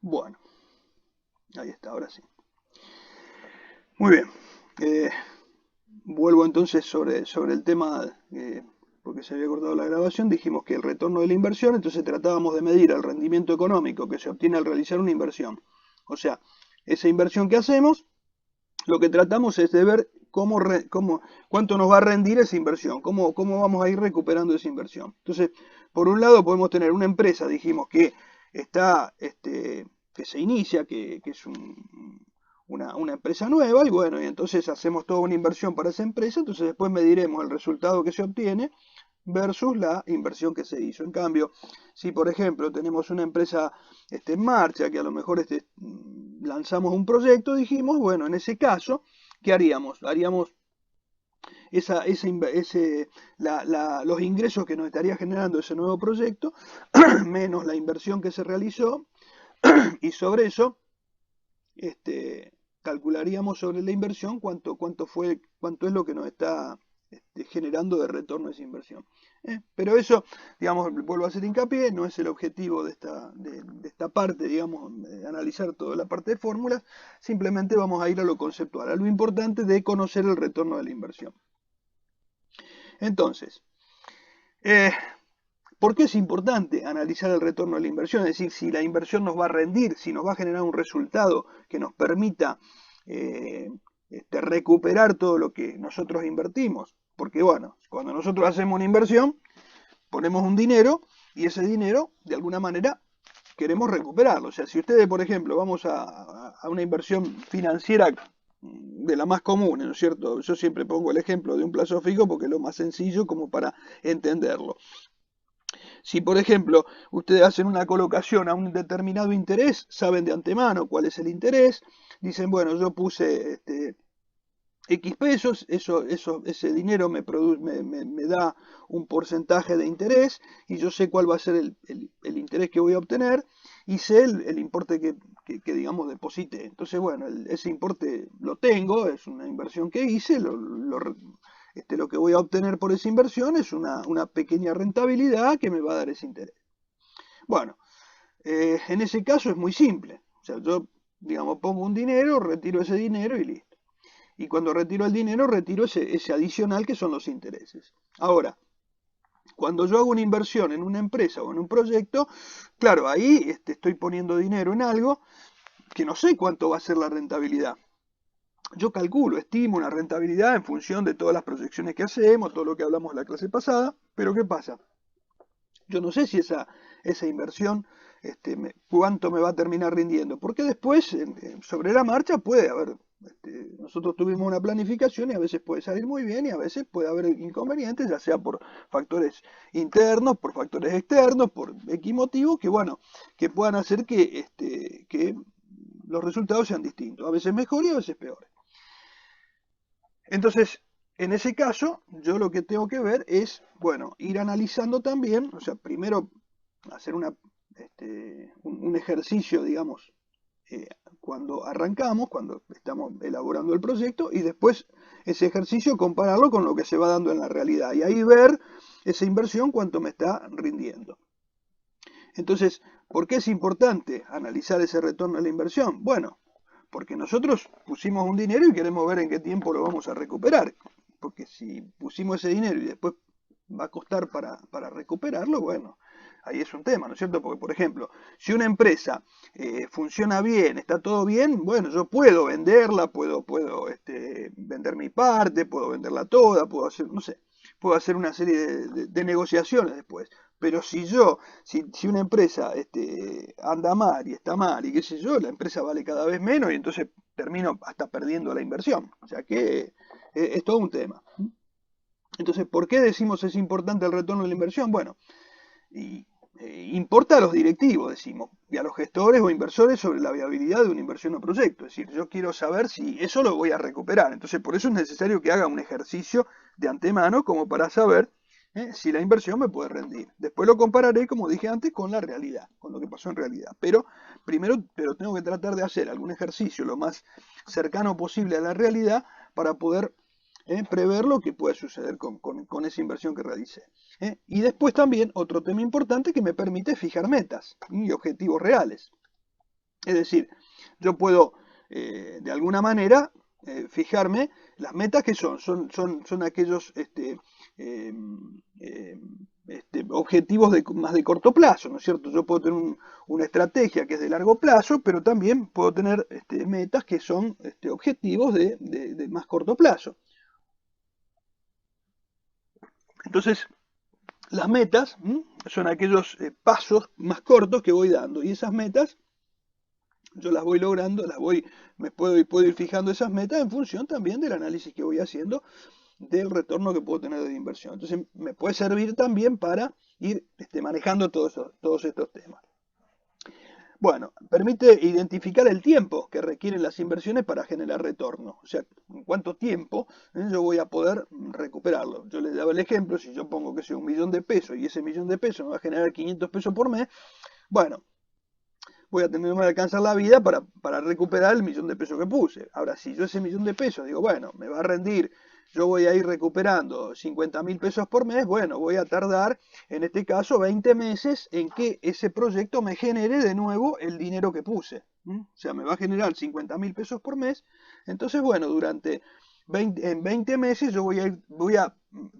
Bueno, ahí está, ahora sí. Muy bien. Eh, Vuelvo entonces sobre el tema, porque se había cortado la grabación, dijimos que el retorno de la inversión, entonces tratábamos de medir el rendimiento económico que se obtiene al realizar una inversión. O sea, esa inversión que hacemos, lo que tratamos es de ver cuánto nos va a rendir esa inversión, cómo vamos a ir recuperando esa inversión. Entonces, por un lado podemos tener una empresa, dijimos, que está, que se inicia, que es una empresa nueva, y bueno, y entonces hacemos toda una inversión para esa empresa, entonces después mediremos el resultado que se obtiene versus la inversión que se hizo. En cambio, si por ejemplo tenemos una empresa en marcha, que a lo mejor lanzamos un proyecto, dijimos, bueno, en ese caso, ¿qué haríamos? Haríamos los ingresos que nos estaría generando ese nuevo proyecto, menos la inversión que se realizó, y sobre eso este, calcularíamos sobre la inversión cuánto es lo que nos está generando de retorno esa inversión. Pero eso, digamos, vuelvo a hacer hincapié, no es el objetivo de esta parte, digamos, de analizar toda la parte de fórmulas, simplemente vamos a ir a lo conceptual, a lo importante de conocer el retorno de la inversión. Entonces, eh, ¿por qué es importante analizar el retorno de la inversión? Es decir, si la inversión nos va a rendir, si nos va a generar un resultado que nos permita eh, recuperar todo lo que nosotros invertimos. Porque bueno, cuando nosotros hacemos una inversión, ponemos un dinero y ese dinero, de alguna manera, queremos recuperarlo. O sea, si ustedes, por ejemplo, vamos a una inversión financiera de la más común, ¿no es cierto? Yo siempre pongo el ejemplo de un plazo fijo porque es lo más sencillo como para entenderlo. Si, por ejemplo, ustedes hacen una colocación a un determinado interés, saben de antemano cuál es el interés, dicen, bueno, yo puse X pesos, ese dinero me da un porcentaje de interés y yo sé cuál va a ser el interés que voy a obtener y sé el importe que, digamos, deposité. Entonces, bueno, ese importe lo tengo, es una inversión que hice, lo que voy a obtener por esa inversión es una pequeña rentabilidad que me va a dar ese interés. Bueno, en ese caso es muy simple. O sea, yo, digamos, pongo un dinero, retiro ese dinero y listo. Y cuando retiro el dinero, retiro ese adicional que son los intereses. Ahora, cuando yo hago una inversión en una empresa o en un proyecto, claro, ahí estoy poniendo dinero en algo que no sé cuánto va a ser la rentabilidad. Yo calculo, estimo una rentabilidad en función de todas las proyecciones que hacemos, todo lo que hablamos en la clase pasada, pero ¿qué pasa? Yo no sé si esa inversión, cuánto me va a terminar rindiendo, porque después, sobre la marcha, puede haber, nosotros tuvimos una planificación y a veces puede salir muy bien y a veces puede haber inconvenientes, ya sea por factores internos, por factores externos, por X motivos, que bueno, que puedan hacer que los resultados sean distintos, a veces mejores y a veces peores. Entonces, en ese caso, yo lo que tengo que ver es, bueno, ir analizando también, o sea, primero hacer un ejercicio, digamos, eh, cuando arrancamos, cuando estamos elaborando el proyecto, y después ese ejercicio compararlo con lo que se va dando en la realidad, y ahí ver esa inversión cuánto me está rindiendo. Entonces, ¿por qué es importante analizar ese retorno de la inversión? Bueno, porque nosotros pusimos un dinero y queremos ver en qué tiempo lo vamos a recuperar. Porque si pusimos ese dinero y después va a costar para recuperarlo, bueno, ahí es un tema, ¿no es cierto? Porque, por ejemplo, si una empresa funciona bien, está todo bien, bueno, yo puedo venderla, puedo vender mi parte, puedo venderla toda, puedo hacer, no sé, puedo hacer una serie de negociaciones después. Pero si una empresa anda mal y está mal y qué sé yo, la empresa vale cada vez menos y entonces termino hasta perdiendo la inversión. O sea que es todo un tema. Entonces, ¿por qué decimos es importante el retorno de la inversión? Bueno, y, importa a los directivos, decimos, y a los gestores o inversores sobre la viabilidad de una inversión o proyecto. Es decir, yo quiero saber si eso lo voy a recuperar. Entonces, por eso es necesario que haga un ejercicio de antemano como para saber si la inversión me puede rendir. Después lo compararé, como dije antes, con la realidad, con lo que pasó en realidad. Pero primero tengo que tratar de hacer algún ejercicio lo más cercano posible a la realidad para poder prever lo que puede suceder con esa inversión que realicé. Y después también otro tema importante que me permite fijar metas y objetivos reales. Es decir, yo puedo de alguna manera fijarme las metas que son aquellos eh, eh, objetivos más de corto plazo, ¿no es cierto? Yo puedo tener una estrategia que es de largo plazo, pero también puedo tener metas que son objetivos de más corto plazo. Entonces, las metas son aquellos pasos más cortos que voy dando, y esas metas yo las voy logrando, puedo ir fijando esas metas en función también del análisis que voy haciendo del retorno que puedo tener de inversión. Entonces me puede servir también para ir manejando todos estos temas. Bueno, permite identificar el tiempo que requieren las inversiones para generar retorno. O sea, en cuánto tiempo yo voy a poder recuperarlo. Yo les daba el ejemplo, si yo pongo que sea 1.000.000 de pesos y ese 1.000.000 de pesos me va a generar 500 pesos por mes, bueno, voy a tener que alcanzar la vida para recuperar el 1.000.000 de pesos que puse. Ahora, si yo ese 1.000.000 de pesos digo, bueno, me va a rendir, yo voy a ir recuperando 50.000 pesos por mes, bueno, voy a tardar, en este caso, 20 meses en que ese proyecto me genere de nuevo el dinero que puse. O sea, me va a generar 50.000 pesos por mes. Entonces, bueno, en 20 meses yo voy a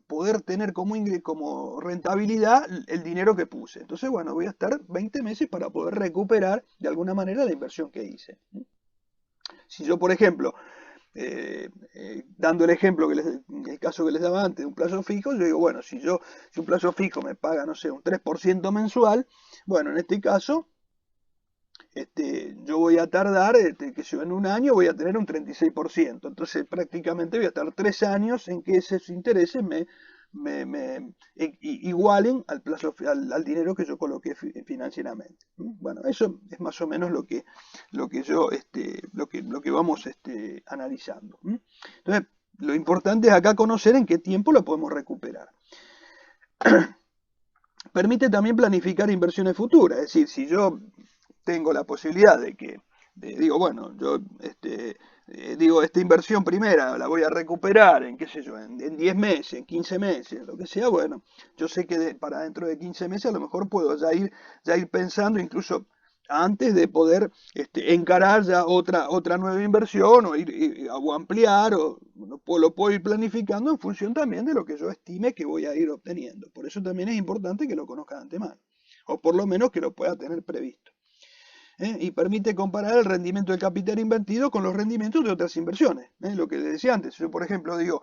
poder tener como rentabilidad el dinero que puse. Entonces, bueno, voy a estar 20 meses para poder recuperar de alguna manera la inversión que hice. Si yo, por ejemplo, dando el ejemplo, el caso que les daba antes, de un plazo fijo, yo digo, bueno, si un plazo fijo me paga, no sé, un 3% mensual, bueno, en este caso, yo voy a tardar, que si en un año voy a tener un 36%. Entonces prácticamente voy a estar 3 años en que esos intereses me igualen al dinero que yo coloqué financieramente. Bueno, eso es más o menos lo que vamos analizando. Entonces, lo importante es acá conocer en qué tiempo lo podemos recuperar. Permite también planificar inversiones futuras, es decir, si yo tengo la posibilidad digo, bueno, yo digo, esta inversión primera la voy a recuperar en, qué sé yo, en 10 meses, en 15 meses, lo que sea, bueno, yo sé que para dentro de 15 meses a lo mejor puedo ya ir pensando incluso antes de poder encarar ya otra nueva inversión o ampliar, lo puedo ir planificando en función también de lo que yo estime que voy a ir obteniendo. Por eso también es importante que lo conozca de antemano, o por lo menos que lo pueda tener previsto. Y permite comparar el rendimiento del capital invertido con los rendimientos de otras inversiones. Lo que les decía antes, yo por ejemplo digo,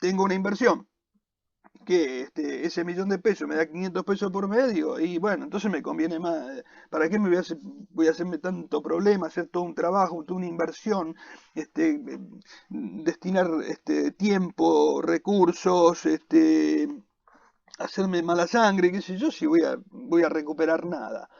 tengo una inversión que ese 1.000.000 de pesos me da 500 pesos por mes, digo, y bueno, entonces me conviene más, ¿para qué voy a hacerme tanto problema, hacer todo un trabajo, toda una inversión, destinar tiempo, recursos, hacerme mala sangre, qué sé yo, si voy a recuperar nada?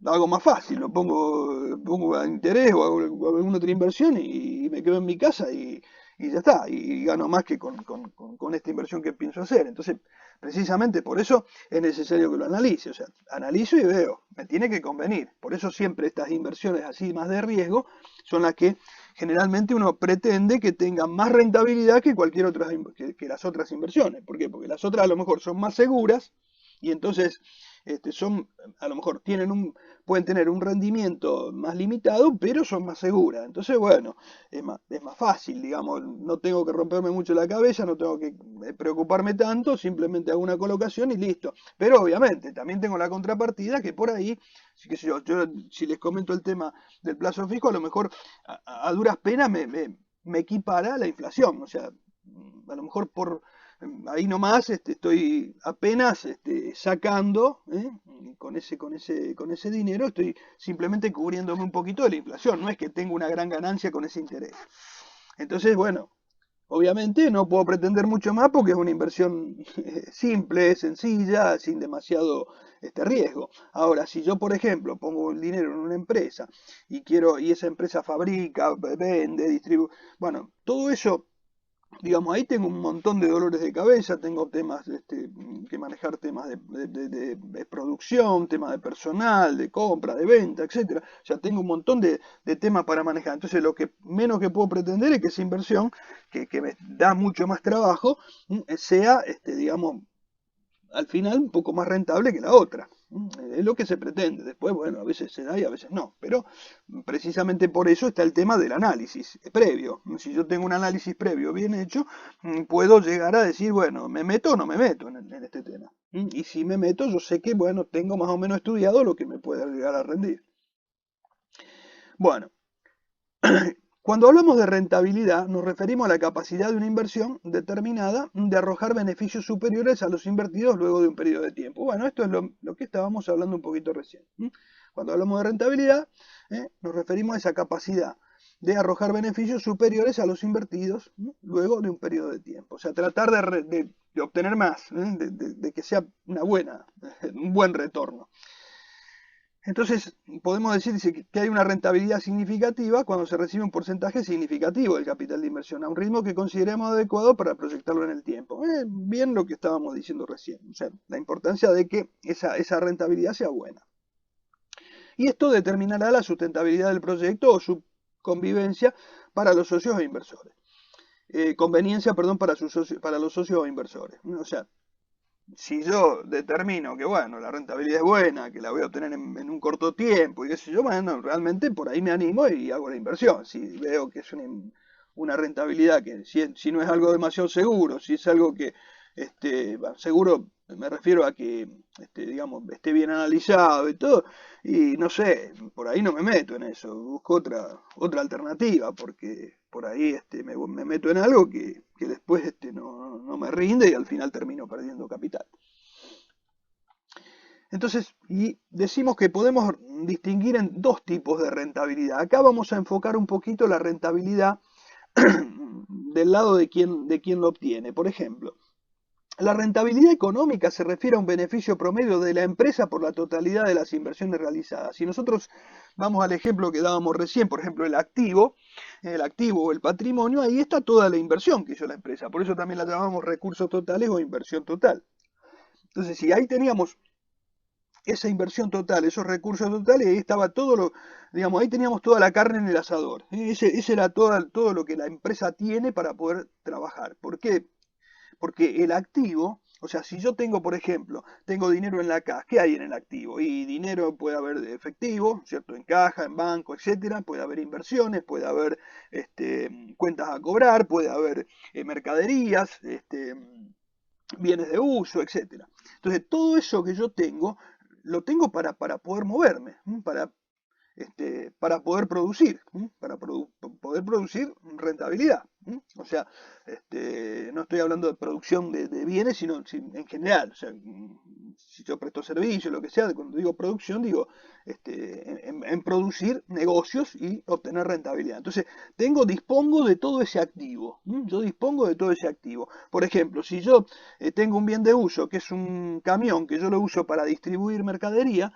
Hago más fácil, lo pongo a interés o hago alguna otra inversión y me quedo en mi casa y ya está, y gano más que con esta inversión que pienso hacer. Entonces, precisamente por eso es necesario que lo analice, o sea, analizo y veo, me tiene que convenir. Por eso siempre estas inversiones así más de riesgo son las que generalmente uno pretende que tengan más rentabilidad que cualquier otra, que las otras inversiones. ¿Por qué? Porque las otras a lo mejor son más seguras y entonces a lo mejor pueden tener un rendimiento más limitado, pero son más seguras. Entonces, bueno, es más fácil, digamos, no tengo que romperme mucho la cabeza, no tengo que preocuparme tanto, simplemente hago una colocación y listo. Pero obviamente, también tengo la contrapartida que por ahí, qué sé yo, si les comento el tema del plazo fijo, a lo mejor a duras penas me equipara la inflación, o sea, a lo mejor ahí nomás estoy apenas sacando con ese dinero, estoy simplemente cubriéndome un poquito de la inflación, no es que tenga una gran ganancia con ese interés. Entonces, bueno, obviamente no puedo pretender mucho más porque es una inversión simple, sencilla, sin demasiado riesgo. Ahora, si yo, por ejemplo, pongo el dinero en una empresa y esa empresa fabrica, vende, distribuye, bueno, todo eso, digamos, ahí tengo un montón de dolores de cabeza, tengo temas que manejar, temas de producción, temas de personal, de compra, de venta, etcétera. O sea, tengo un montón de temas para manejar. Entonces, lo que menos que puedo pretender es que esa inversión, que me da mucho más trabajo, sea, digamos, al final un poco más rentable que la otra. Es lo que se pretende. Después, bueno, a veces se da y a veces no. Pero precisamente por eso está el tema del análisis previo. Si yo tengo un análisis previo bien hecho, puedo llegar a decir, bueno, ¿me meto o no me meto en este tema? Y si me meto, yo sé que, bueno, tengo más o menos estudiado lo que me puede llegar a rendir. Bueno, cuando hablamos de rentabilidad, nos referimos a la capacidad de una inversión determinada de arrojar beneficios superiores a los invertidos luego de un periodo de tiempo. Bueno, esto es lo que estábamos hablando un poquito recién. Cuando hablamos de rentabilidad, nos referimos a esa capacidad de arrojar beneficios superiores a los invertidos luego de un periodo de tiempo. O sea, tratar de obtener más, de que sea un buen retorno. Entonces, podemos decir que hay una rentabilidad significativa cuando se recibe un porcentaje significativo del capital de inversión a un ritmo que consideremos adecuado para proyectarlo en el tiempo. Bien lo que estábamos diciendo recién, o sea, la importancia de que esa rentabilidad sea buena. Y esto determinará la sustentabilidad del proyecto o su convivencia para los socios e inversores. Conveniencia, perdón, para los socios o inversores. O sea, si yo determino que, bueno, la rentabilidad es buena, que la voy a obtener en un corto tiempo, y qué sé yo, bueno, realmente por ahí me animo y hago la inversión. Si veo que es una rentabilidad que si no es algo demasiado seguro, si es algo que, bueno, seguro me refiero a que, digamos, esté bien analizado y todo, y no sé, por ahí no me meto en eso, busco otra alternativa, porque por ahí me meto en algo que después no me rinde y al final termino perdiendo capital. Entonces, y decimos que podemos distinguir en dos tipos de rentabilidad. Acá vamos a enfocar un poquito la rentabilidad del lado de quien lo obtiene. Por ejemplo, la rentabilidad económica se refiere a un beneficio promedio de la empresa por la totalidad de las inversiones realizadas. Si nosotros vamos al ejemplo que dábamos recién, por ejemplo, el activo o el patrimonio, ahí está toda la inversión que hizo la empresa. Por eso también la llamamos recursos totales o inversión total. Entonces, si ahí teníamos esa inversión total, esos recursos totales, ahí estaba digamos, ahí teníamos toda la carne en el asador. Ese era todo lo que la empresa tiene para poder trabajar. ¿Por qué? Porque el activo, o sea, si yo tengo, por ejemplo, tengo dinero en la caja, ¿qué hay en el activo? Y dinero puede haber de efectivo, ¿cierto? En caja, en banco, etcétera. Puede haber inversiones, puede haber cuentas a cobrar, puede haber mercaderías, bienes de uso, etcétera. Entonces, todo eso que yo tengo, lo tengo para poder moverme, para poder producir, poder producir rentabilidad. O sea, no estoy hablando de producción de bienes, sino en general. O sea, si yo presto servicio, lo que sea, cuando digo producción, digo en producir negocios y obtener rentabilidad. Entonces, dispongo de todo ese activo. Yo dispongo de todo ese activo. Por ejemplo, si yo tengo un bien de uso, que es un camión, que yo lo uso para distribuir mercadería,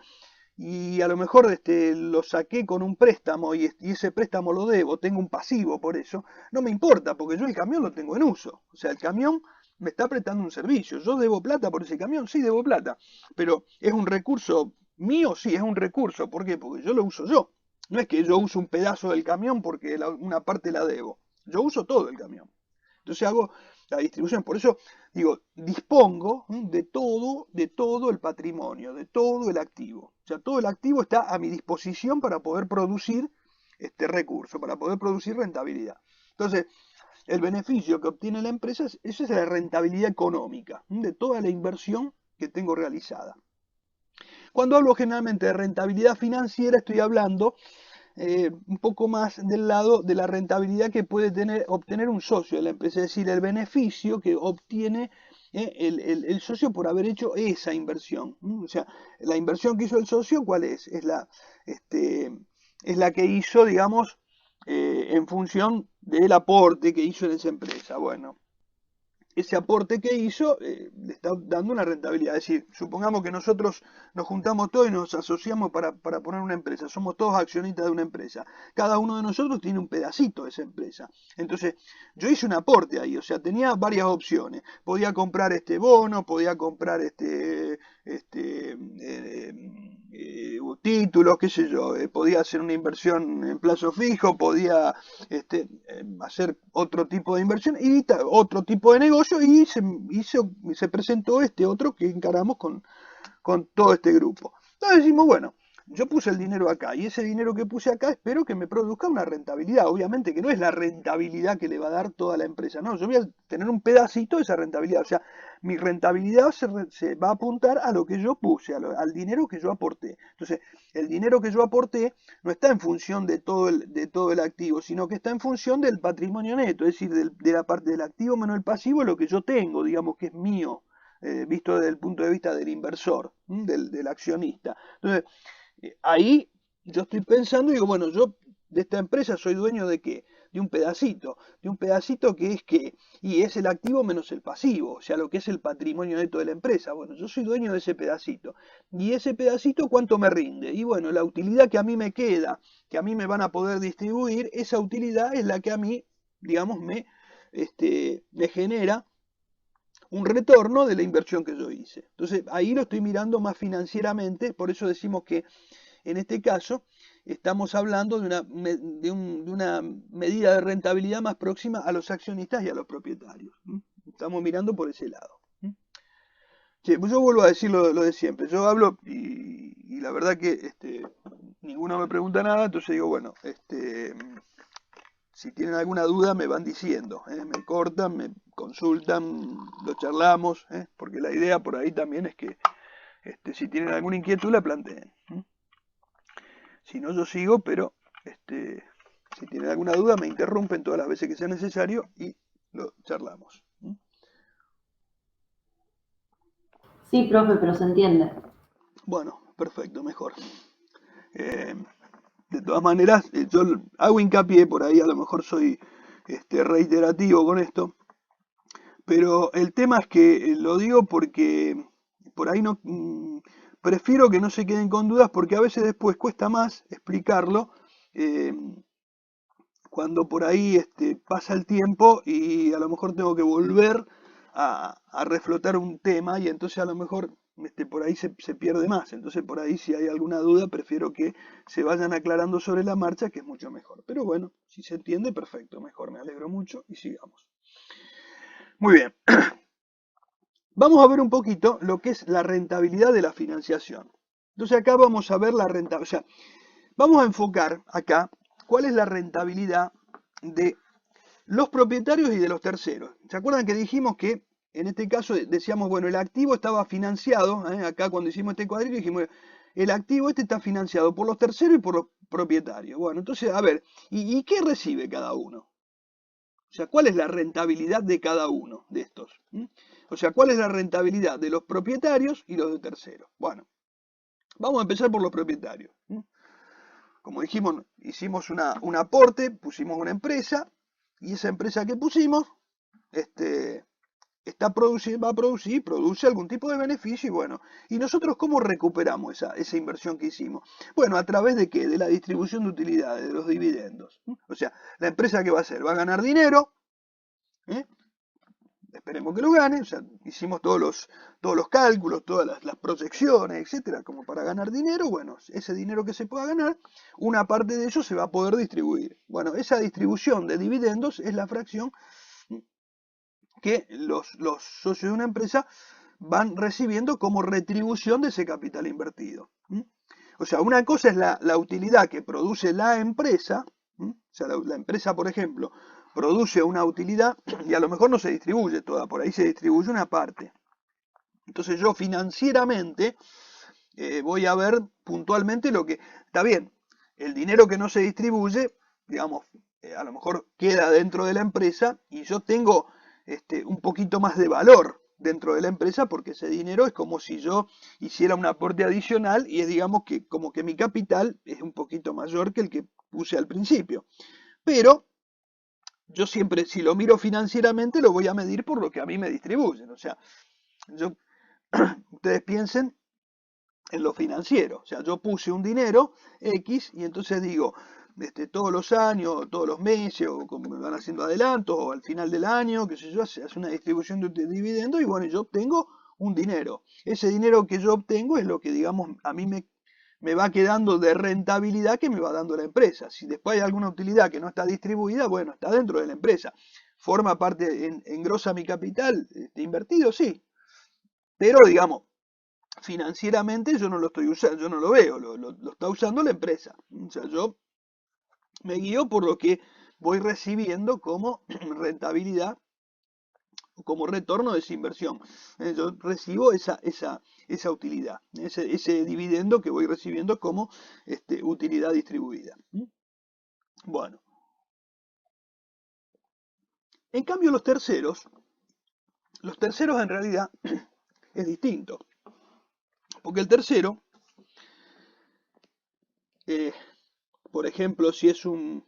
y a lo mejor lo saqué con un préstamo y ese préstamo lo debo, tengo un pasivo por eso, no me importa porque yo el camión lo tengo en uso. O sea, el camión me está prestando un servicio. ¿Yo debo plata por ese camión? Sí, debo plata. Pero ¿es un recurso mío? Sí, es un recurso. ¿Por qué? Porque yo lo uso yo. No es que yo uso un pedazo del camión porque una parte la debo. Yo uso todo el camión. Entonces hago la distribución. Por eso digo, dispongo de todo el patrimonio, de todo el activo. O sea, todo el activo está a mi disposición para poder producir este recurso, para poder producir rentabilidad. Entonces, el beneficio que obtiene la empresa, esa es la rentabilidad económica de toda la inversión que tengo realizada. Cuando hablo generalmente de rentabilidad financiera, estoy hablando un poco más del lado de la rentabilidad que puede obtener un socio de la empresa, es decir, el beneficio que obtiene el socio por haber hecho esa inversión. O sea, la inversión que hizo el socio, ¿cuál es? Es la que hizo, digamos, en función del aporte que hizo en esa empresa. Bueno, ese aporte que hizo le está dando una rentabilidad. Es decir, supongamos que nosotros nos juntamos todos y nos asociamos para poner una empresa. Somos todos accionistas de una empresa. Cada uno de nosotros tiene un pedacito de esa empresa. Entonces, yo hice un aporte ahí. O sea, tenía varias opciones. Podía comprar este bono, podía comprar títulos, qué sé yo. Podía hacer una inversión en plazo fijo, podía hacer otro tipo de inversión y otro tipo de negocio y se presentó otro que encaramos con con todo este grupo. Entonces decimos, bueno, yo puse el dinero acá y ese dinero que puse acá espero que me produzca una rentabilidad. Obviamente que no es la rentabilidad que le va a dar toda la empresa, no, yo voy a tener un pedacito de esa rentabilidad. O sea, mi rentabilidad se va a apuntar a lo que yo puse, al dinero que yo aporté. Entonces, el dinero que yo aporté no está en función de todo el activo, sino que está en función del patrimonio neto, es decir, de la parte del activo menos el pasivo, lo que yo tengo, digamos que es mío. Visto desde el punto de vista del inversor, del accionista. Entonces, ahí yo estoy pensando y digo, bueno, yo de esta empresa soy dueño de qué? De un pedacito que es que, y es el activo menos el pasivo, o sea, lo que es el patrimonio neto de la empresa. Bueno, yo soy dueño de ese pedacito. ¿Y ese pedacito cuánto me rinde? Y bueno, la utilidad que a mí me queda, que a mí me van a poder distribuir, esa utilidad es la que a mí, digamos, me genera un retorno de la inversión que yo hice. Entonces, ahí lo estoy mirando más financieramente, por eso decimos que en este caso estamos hablando de una medida de rentabilidad más próxima a los accionistas y a los propietarios. Estamos mirando por ese lado. Sí, pues yo vuelvo a decir lo de siempre. Yo hablo y la verdad que ninguno me pregunta nada, entonces digo, bueno, si tienen alguna duda me van diciendo, me cortan, me consultan, lo charlamos, porque la idea por ahí también es que si tienen alguna inquietud la planteen. Si no, yo sigo, pero si tienen alguna duda me interrumpen todas las veces que sea necesario y lo charlamos. Sí, profe, pero se entiende. Bueno, perfecto, mejor. De todas maneras, yo hago hincapié por ahí, a lo mejor soy reiterativo con esto, pero el tema es que lo digo porque por ahí no prefiero que no se queden con dudas porque a veces después cuesta más explicarlo cuando por ahí pasa el tiempo y a lo mejor tengo que volver a reflotar un tema y entonces a lo mejor por ahí se pierde más. Entonces por ahí si hay alguna duda prefiero que se vayan aclarando sobre la marcha, que es mucho mejor. Pero bueno, si se entiende, perfecto, mejor, me alegro mucho y sigamos. Muy bien. Vamos a ver un poquito lo que es la rentabilidad de la financiación. Entonces acá vamos a ver la rentabilidad, o sea, vamos a enfocar acá cuál es la rentabilidad de los propietarios y de los terceros. ¿Se acuerdan que dijimos que en este caso decíamos, bueno, el activo estaba financiado, acá cuando hicimos este cuadrito dijimos, el activo está financiado por los terceros y por los propietarios. Bueno, entonces, a ver, ¿y qué recibe cada uno? O sea, ¿cuál es la rentabilidad de cada uno de estos? O sea, ¿cuál es la rentabilidad de los propietarios y los de terceros? Bueno, vamos a empezar por los propietarios. Como dijimos, hicimos un aporte, pusimos una empresa, y esa empresa que pusimos va a producir, produce algún tipo de beneficio, y bueno, ¿y nosotros cómo recuperamos esa inversión que hicimos? Bueno, ¿a través de qué? De la distribución de utilidades, de los dividendos. O sea, la empresa que va a hacer, va a ganar dinero, esperemos que lo gane, o sea, hicimos todos los cálculos, todas las proyecciones, etcétera, como para ganar dinero. Bueno, ese dinero que se pueda ganar, una parte de eso se va a poder distribuir. Bueno, esa distribución de dividendos es la fracción que los socios de una empresa van recibiendo como retribución de ese capital invertido. O sea, una cosa es la utilidad que produce la empresa, o sea, la empresa, por ejemplo, produce una utilidad y a lo mejor no se distribuye toda, por ahí se distribuye una parte. Entonces yo financieramente voy a ver puntualmente lo que... Está bien, el dinero que no se distribuye, digamos, a lo mejor queda dentro de la empresa y yo tengo un poquito más de valor dentro de la empresa porque ese dinero es como si yo hiciera un aporte adicional y es digamos que como que mi capital es un poquito mayor que el que puse al principio. Pero yo siempre, si lo miro financieramente, lo voy a medir por lo que a mí me distribuyen. O sea, ustedes piensen en lo financiero. O sea, yo puse un dinero X y entonces digo, todos los años, todos los meses, o como me van haciendo adelantos, o al final del año, qué sé yo, se hace una distribución de dividendos y bueno, yo obtengo un dinero. Ese dinero que yo obtengo es lo que, digamos, a mí me va quedando de rentabilidad que me va dando la empresa. Si después hay alguna utilidad que no está distribuida, bueno, está dentro de la empresa. ¿Forma parte, engrosa mi capital invertido? Sí. Pero, digamos, financieramente yo no lo estoy usando, yo no lo veo, lo está usando la empresa. O sea, yo me guío por lo que voy recibiendo como rentabilidad, como retorno de esa inversión. Yo recibo esa utilidad, ese dividendo que voy recibiendo como utilidad distribuida. Bueno, en cambio los terceros en realidad es distinto, porque el tercero, por ejemplo, si es un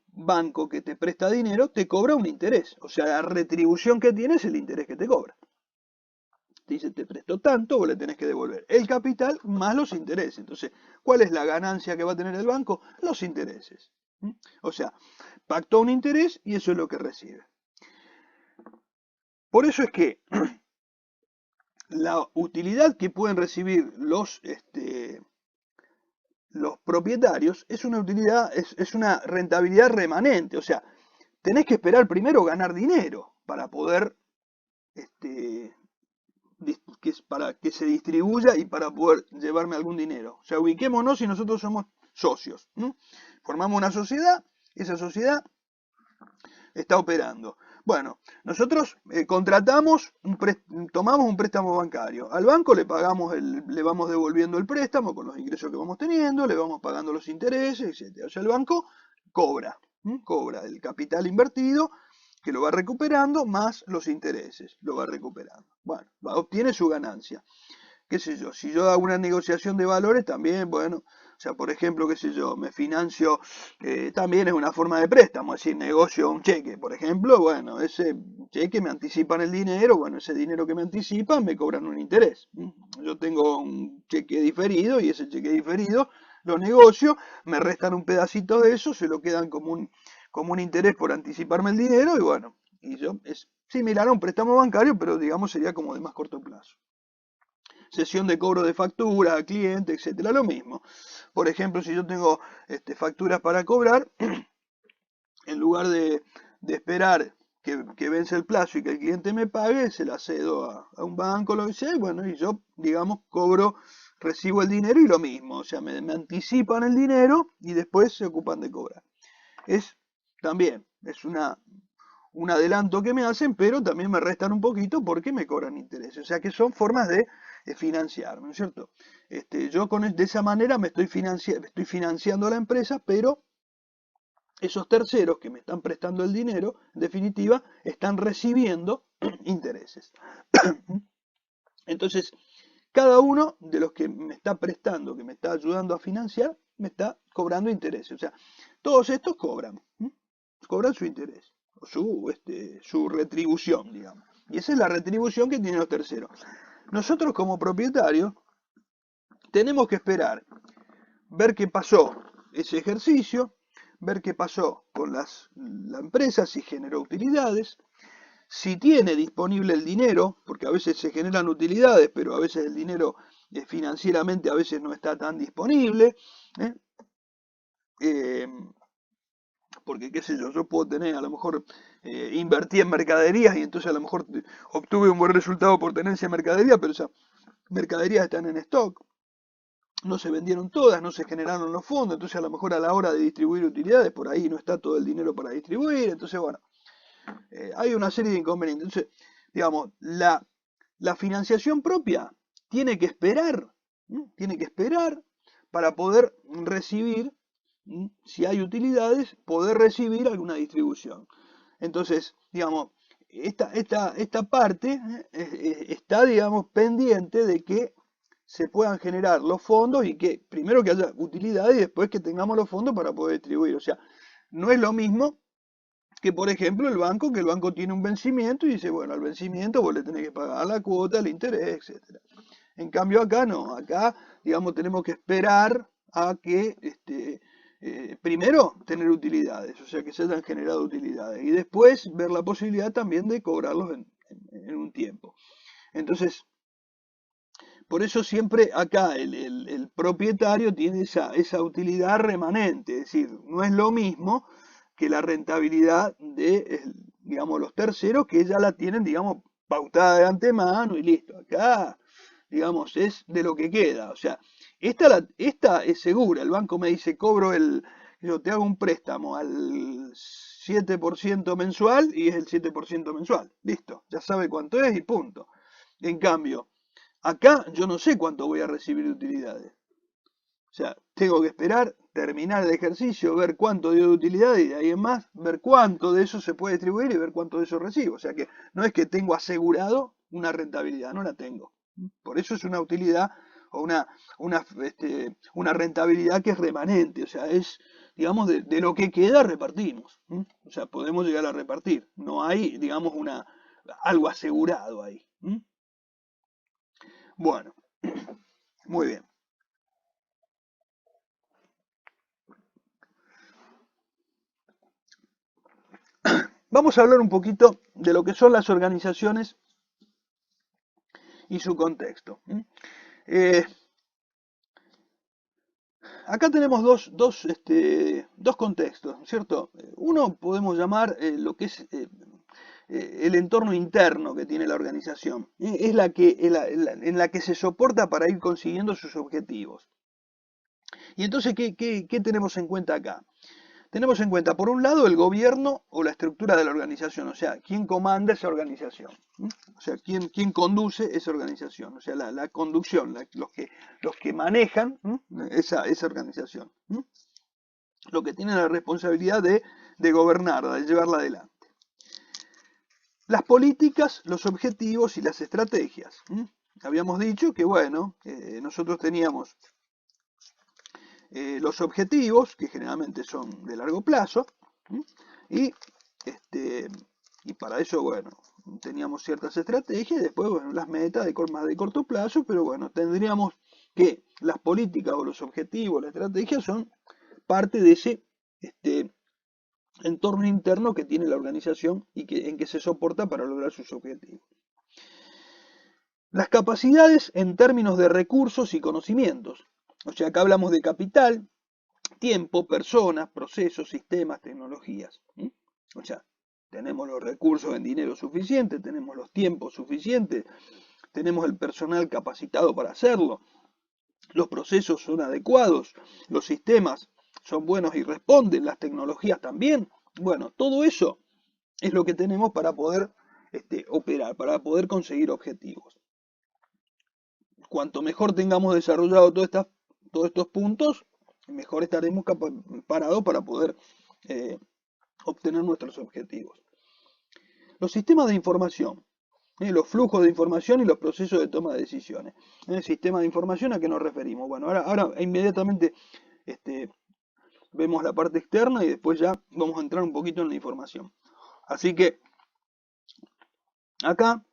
banco que te presta dinero, te cobra un interés. O sea, la retribución que tiene es el interés que te cobra. Te dice, te presto tanto, vos le tenés que devolver el capital más los intereses. Entonces, ¿cuál es la ganancia que va a tener el banco? Los intereses. O sea, pactó un interés y eso es lo que recibe. Por eso es que la utilidad que pueden recibir los propietarios es una utilidad, es una rentabilidad remanente. O sea, tenés que esperar primero ganar dinero para poder para que se distribuya y para poder llevarme algún dinero. O sea, ubiquémonos si nosotros somos socios. Formamos una sociedad, esa sociedad está operando. Bueno, nosotros tomamos un préstamo bancario. Al banco le pagamos, le vamos devolviendo el préstamo con los ingresos que vamos teniendo, le vamos pagando los intereses, etc. O sea, el banco cobra el capital invertido, que lo va recuperando, más los intereses, lo va recuperando. Bueno, obtiene su ganancia. Qué sé yo, si yo hago una negociación de valores también, bueno, o sea, por ejemplo, qué sé yo, me financio, también es una forma de préstamo, es decir, negocio un cheque, por ejemplo, bueno, ese cheque me anticipan el dinero, bueno, ese dinero que me anticipan me cobran un interés. Yo tengo un cheque diferido y ese cheque diferido lo negocio, me restan un pedacito de eso, se lo quedan como un interés por anticiparme el dinero y bueno, es similar a un préstamo bancario, pero digamos sería como de más corto plazo. Sesión de cobro de factura a cliente, etcétera, lo mismo. Por ejemplo, si yo tengo facturas para cobrar, en lugar de esperar que vence el plazo y que el cliente me pague, se la cedo a un banco, lo que sea, y bueno, y yo, digamos, recibo el dinero y lo mismo, o sea, me anticipan el dinero y después se ocupan de cobrar. También, es un adelanto que me hacen, pero también me restan un poquito porque me cobran intereses. O sea que son formas de financiarme, ¿no es cierto? Yo de esa manera me estoy financiando a la empresa, pero esos terceros que me están prestando el dinero, en definitiva, están recibiendo intereses. Entonces, cada uno de los que me está prestando, que me está ayudando a financiar, me está cobrando intereses. O sea, todos estos cobran su interés, o su retribución, digamos. Y esa es la retribución que tienen los terceros. Nosotros como propietarios tenemos que esperar, ver qué pasó ese ejercicio, ver qué pasó con la empresa, si generó utilidades, si tiene disponible el dinero, porque a veces se generan utilidades, pero a veces el dinero financieramente a veces no está tan disponible. Porque qué sé yo puedo tener, a lo mejor invertí en mercaderías y entonces a lo mejor obtuve un buen resultado por tenencia de mercadería, pero esas mercaderías están en stock, no se vendieron todas, no se generaron los fondos, entonces a lo mejor a la hora de distribuir utilidades, por ahí no está todo el dinero para distribuir, entonces bueno, hay una serie de inconvenientes. Entonces, digamos, la financiación propia tiene que esperar para poder recibir, si hay utilidades, poder recibir alguna distribución. Entonces, digamos, esta parte está, digamos, pendiente de que se puedan generar los fondos y que primero que haya utilidades y después que tengamos los fondos para poder distribuir. O sea, no es lo mismo que, por ejemplo, que el banco tiene un vencimiento y dice, bueno, al vencimiento vos le tenés que pagar la cuota, el interés, etcétera. En cambio acá no, acá, digamos, tenemos que esperar a que, primero, tener utilidades, o sea, que se hayan generado utilidades, y después ver la posibilidad también de cobrarlos en un tiempo. Entonces, por eso siempre acá el propietario tiene esa utilidad remanente, es decir, no es lo mismo que la rentabilidad de, digamos, los terceros que ya la tienen, digamos, pautada de antemano y listo. Acá digamos, es de lo que queda. O sea, esta es segura. El banco me dice, yo te hago un préstamo al 7% mensual y es el 7% mensual. Listo, ya sabe cuánto es y punto. En cambio, acá yo no sé cuánto voy a recibir de utilidades. O sea, tengo que esperar, terminar el ejercicio, ver cuánto dio de utilidad y de ahí en más, ver cuánto de eso se puede distribuir y ver cuánto de eso recibo. O sea que no es que tengo asegurado una rentabilidad, no la tengo. Por eso es una utilidad o una rentabilidad que es remanente. O sea, es, digamos, de lo que queda repartimos. O sea, podemos llegar a repartir. No hay, digamos, algo asegurado ahí. Bueno, muy bien. Vamos a hablar un poquito de lo que son las organizaciones y su contexto. Acá tenemos dos contextos, ¿cierto? Uno podemos llamar lo que es el entorno interno que tiene la organización. Es en la que se soporta para ir consiguiendo sus objetivos. Y entonces, ¿qué tenemos en cuenta acá? Tenemos en cuenta, por un lado, el gobierno o la estructura de la organización, o sea, quién comanda esa organización, o sea, quién conduce esa organización, o sea, la conducción, los que manejan esa organización, los que tienen la responsabilidad de gobernarla, de llevarla adelante. Las políticas, los objetivos y las estrategias. Habíamos dicho que, bueno, nosotros teníamos los objetivos, que generalmente son de largo plazo, y, y para eso, bueno, teníamos ciertas estrategias, y después, bueno, las metas más de corto plazo, pero bueno, tendríamos que las políticas o los objetivos, las estrategias son parte de ese entorno interno que tiene la organización y en que se soporta para lograr sus objetivos. Las capacidades en términos de recursos y conocimientos. O sea, acá hablamos de capital, tiempo, personas, procesos, sistemas, tecnologías. O sea, tenemos los recursos en dinero suficiente, tenemos los tiempos suficientes, tenemos el personal capacitado para hacerlo, los procesos son adecuados, los sistemas son buenos y responden, las tecnologías también. Bueno, todo eso es lo que tenemos para poder operar, para poder conseguir objetivos. Cuanto mejor tengamos desarrollado todos estos puntos, mejor estaremos parados para poder obtener nuestros objetivos. Los sistemas de información, los flujos de información y los procesos de toma de decisiones. El sistema de información, ¿a qué nos referimos? Bueno, ahora inmediatamente vemos la parte externa y después ya vamos a entrar un poquito en la información. Así que acá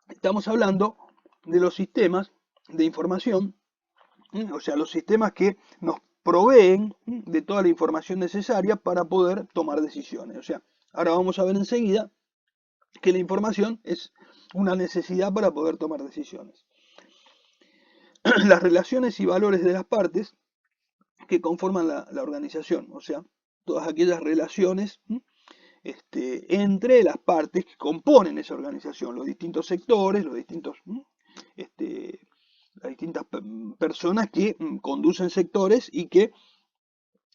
estamos hablando de los sistemas de información, o sea, los sistemas que nos proveen de toda la información necesaria para poder tomar decisiones. O sea, ahora vamos a ver enseguida que la información es una necesidad para poder tomar decisiones. Las relaciones y valores de las partes que conforman la organización, o sea, todas aquellas relaciones entre las partes que componen esa organización, los distintos sectores, las distintas personas que conducen sectores y que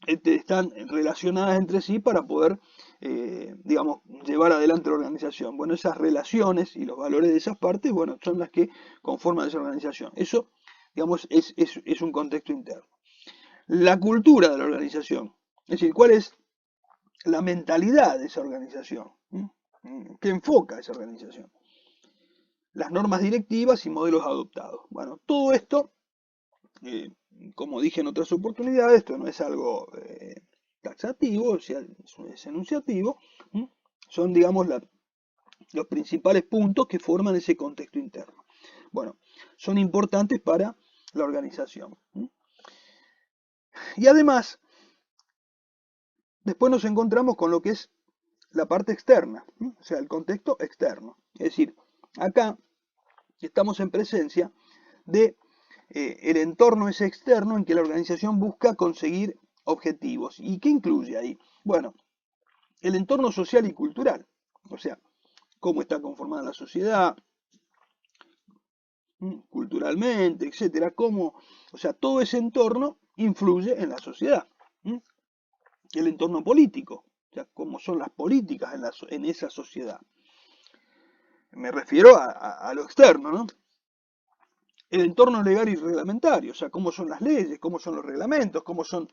están relacionadas entre sí para poder, digamos, llevar adelante la organización. Bueno, esas relaciones y los valores de esas partes, bueno, son las que conforman esa organización. Eso, digamos, es un contexto interno. La cultura de la organización, es decir, cuál es la mentalidad de esa organización, qué enfoca esa organización. Las normas directivas y modelos adoptados. Bueno, todo esto, como dije en otras oportunidades, esto no es algo taxativo, o sea, es enunciativo, son, digamos, los principales puntos que forman ese contexto interno. Bueno, son importantes para la organización. Y además, después nos encontramos con lo que es la parte externa, o sea, el contexto externo. Es decir, acá estamos en presencia de el entorno ese externo en que la organización busca conseguir objetivos. ¿Y qué incluye ahí? Bueno, el entorno social y cultural, o sea, cómo está conformada la sociedad, culturalmente, etcétera, o sea, todo ese entorno influye en la sociedad. El entorno político, o sea, cómo son las políticas en esa sociedad. Me refiero a lo externo, ¿no? El entorno legal y reglamentario, o sea, cómo son las leyes, cómo son los reglamentos, cómo son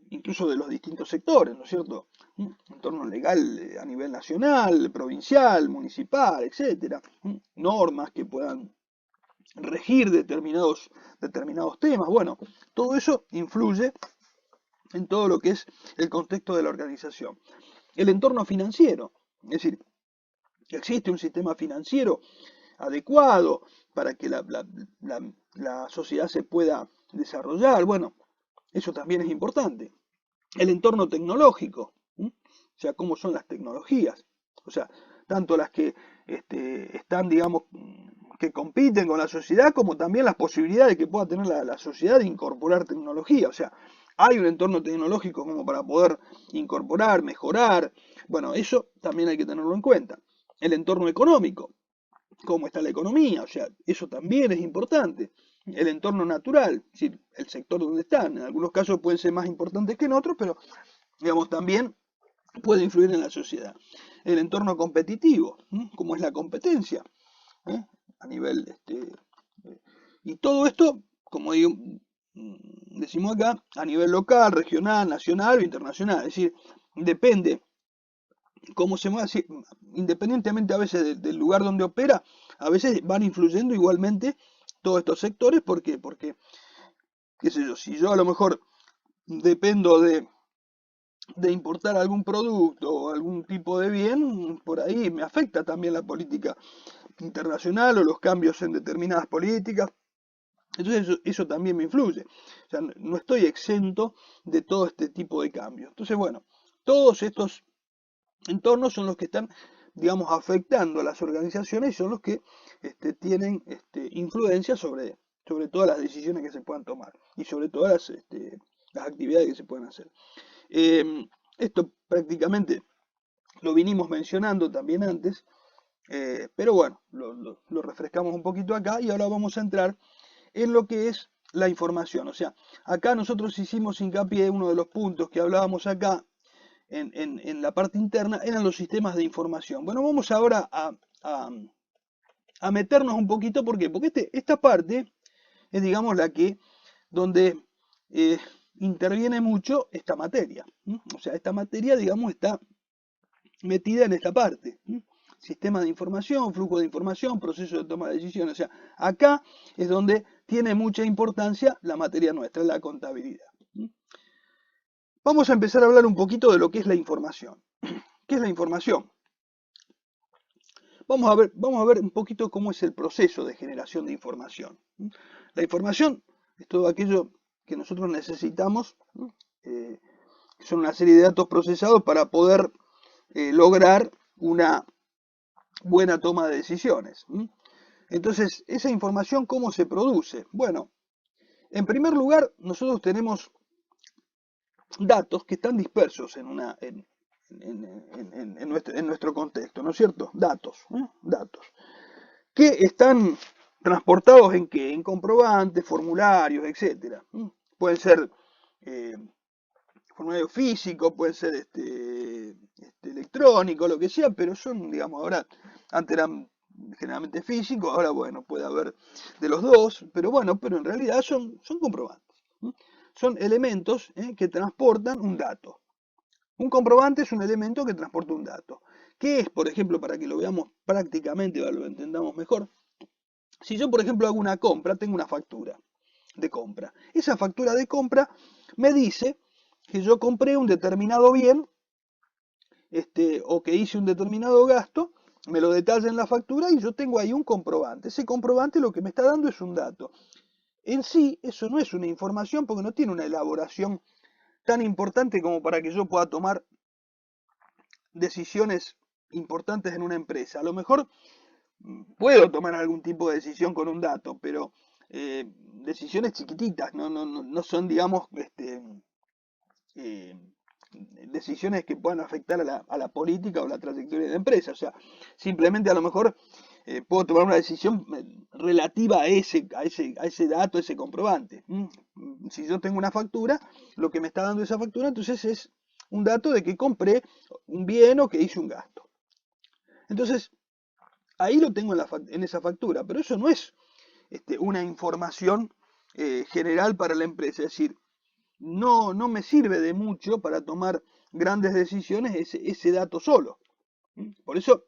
incluso de los distintos sectores, ¿no es cierto? Entorno legal a nivel nacional, provincial, municipal, etcétera. Normas que puedan regir determinados temas. Bueno, todo eso influye en todo lo que es el contexto de la organización. El entorno financiero, es decir, existe un sistema financiero adecuado para que la sociedad se pueda desarrollar. Bueno, eso también es importante. El entorno tecnológico, o sea, cómo son las tecnologías, o sea, tanto las que están, digamos, que compiten con la sociedad, como también las posibilidades que pueda tener la sociedad de incorporar tecnología. O sea, hay un entorno tecnológico como para poder incorporar, mejorar. Bueno, eso también hay que tenerlo en cuenta. El entorno económico, cómo está la economía, o sea, eso también es importante. El entorno natural, es decir, el sector donde están, en algunos casos pueden ser más importantes que en otros, pero digamos también puede influir en la sociedad. El entorno competitivo, cómo es la competencia, a nivel y todo esto, como digo, decimos acá, a nivel local, regional, nacional o internacional, es decir, depende cómo se mueve, independientemente a veces del lugar donde opera, a veces van influyendo igualmente todos estos sectores, ¿por qué? Porque, qué sé yo, si yo a lo mejor dependo de importar algún producto o algún tipo de bien, por ahí me afecta también la política internacional o los cambios en determinadas políticas. Entonces eso también me influye. O sea, no estoy exento de todo este tipo de cambios. Entonces, bueno, todos estos entornos son los que están, digamos, afectando a las organizaciones y son los que tienen influencia sobre todas las decisiones que se puedan tomar y sobre todas las actividades que se pueden hacer. Esto prácticamente lo vinimos mencionando también antes, pero bueno, lo refrescamos un poquito acá y ahora vamos a entrar en lo que es la información. O sea, acá nosotros hicimos hincapié, uno de los puntos que hablábamos acá en la parte interna eran los sistemas de información. Bueno, vamos ahora a meternos un poquito, ¿por qué? Porque esta parte es, digamos, donde interviene mucho esta materia. O sea, esta materia, digamos, está metida en esta parte. Sistema de información, flujo de información, proceso de toma de decisiones. O sea, acá es donde tiene mucha importancia la materia nuestra, la contabilidad. Vamos a empezar a hablar un poquito de lo que es la información. ¿Qué es la información? Vamos a ver un poquito cómo es el proceso de generación de información. La información es todo aquello que nosotros necesitamos, son una serie de datos procesados para poder lograr una buena toma de decisiones. Entonces, esa información, ¿cómo se produce? Bueno, en primer lugar, nosotros tenemos datos que están dispersos en nuestro contexto, ¿no es cierto? Datos, que están transportados en qué? En comprobantes, formularios, etcétera. Pueden ser formularios físicos, pueden ser electrónicos, lo que sea, pero son, digamos, ahora, antes eran generalmente físicos, ahora, bueno, puede haber de los dos, pero bueno, pero en realidad son comprobantes. Son elementos que transportan un dato. Un comprobante es un elemento que transporta un dato. ¿Qué es, por ejemplo, para que lo veamos prácticamente, para que lo entendamos mejor? Si yo, por ejemplo, hago una compra, tengo una factura de compra. Esa factura de compra me dice que yo compré un determinado bien, o que hice un determinado gasto, me lo detalla en la factura y yo tengo ahí un comprobante. Ese comprobante lo que me está dando es un dato. En sí, eso no es una información porque no tiene una elaboración tan importante como para que yo pueda tomar decisiones importantes en una empresa. A lo mejor puedo tomar algún tipo de decisión con un dato, pero decisiones chiquititas, no son, digamos, decisiones que puedan afectar a la política o la trayectoria de la empresa. O sea, simplemente a lo mejor puedo tomar una decisión relativa a ese dato, a ese comprobante. Si yo tengo una factura, lo que me está dando esa factura, entonces es un dato de que compré un bien o que hice un gasto. Entonces, ahí lo tengo en esa factura, pero eso no es una información general para la empresa. Es decir, no me sirve de mucho para tomar grandes decisiones ese dato solo. Por eso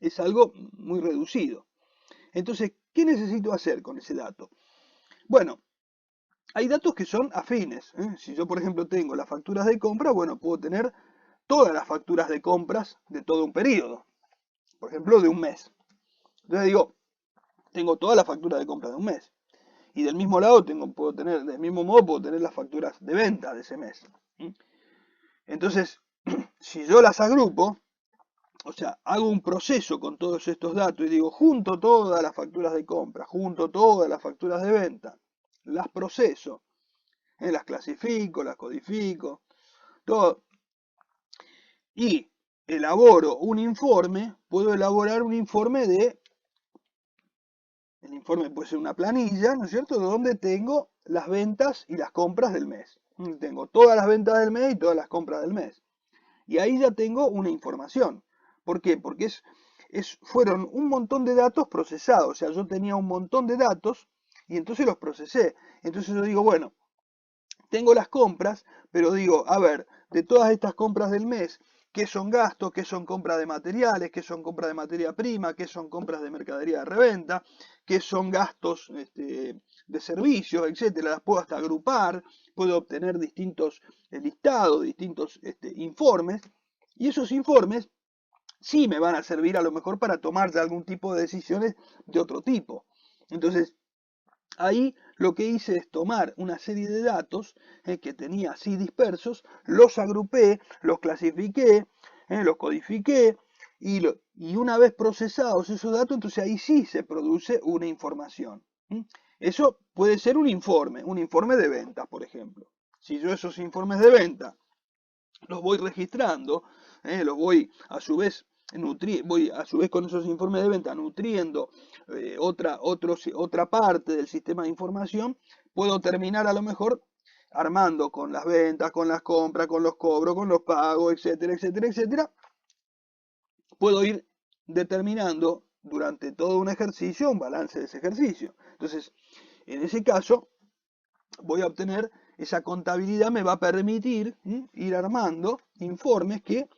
es algo muy reducido. Entonces, ¿qué necesito hacer con ese dato? Bueno, hay datos que son afines. Si yo, por ejemplo, tengo las facturas de compra, bueno, puedo tener todas las facturas de compras de todo un periodo. Por ejemplo, de un mes. Entonces digo, tengo todas las facturas de compra de un mes. Y del mismo lado del mismo modo puedo tener las facturas de venta de ese mes. Entonces, si yo las agrupo, o sea, hago un proceso con todos estos datos y digo, junto todas las facturas de compra, junto todas las facturas de venta, las proceso, las clasifico, las codifico, todo, y elaboro un informe, puedo elaborar un informe el informe puede ser una planilla, ¿no es cierto?, donde tengo las ventas y las compras del mes. Tengo todas las ventas del mes y todas las compras del mes. Y ahí ya tengo una información. ¿Por qué? Porque fueron un montón de datos procesados. O sea, yo tenía un montón de datos y entonces los procesé. Entonces yo digo, bueno, tengo las compras, pero digo, a ver, de todas estas compras del mes, ¿qué son gastos? ¿Qué son compras de materiales? ¿Qué son compras de materia prima? ¿Qué son compras de mercadería de reventa? ¿Qué son gastos de servicios, etcétera? Las puedo hasta agrupar, puedo obtener distintos listados, distintos informes, y esos informes sí me van a servir a lo mejor para tomar algún tipo de decisiones de otro tipo. Entonces, ahí lo que hice es tomar una serie de datos que tenía así dispersos, los agrupé, los clasifiqué, los codifiqué y una vez procesados esos datos, entonces ahí sí se produce una información. Eso puede ser un informe de ventas, por ejemplo. Si yo esos informes de venta los voy registrando, los voy a su vez con esos informes de venta nutriendo otra parte del sistema de información, puedo terminar a lo mejor armando con las ventas, con las compras, con los cobros, con los pagos, etcétera, etcétera, etcétera. Puedo ir determinando durante todo un ejercicio un balance de ese ejercicio. Entonces, en ese caso, voy a obtener esa contabilidad, me va a permitir ir armando informes que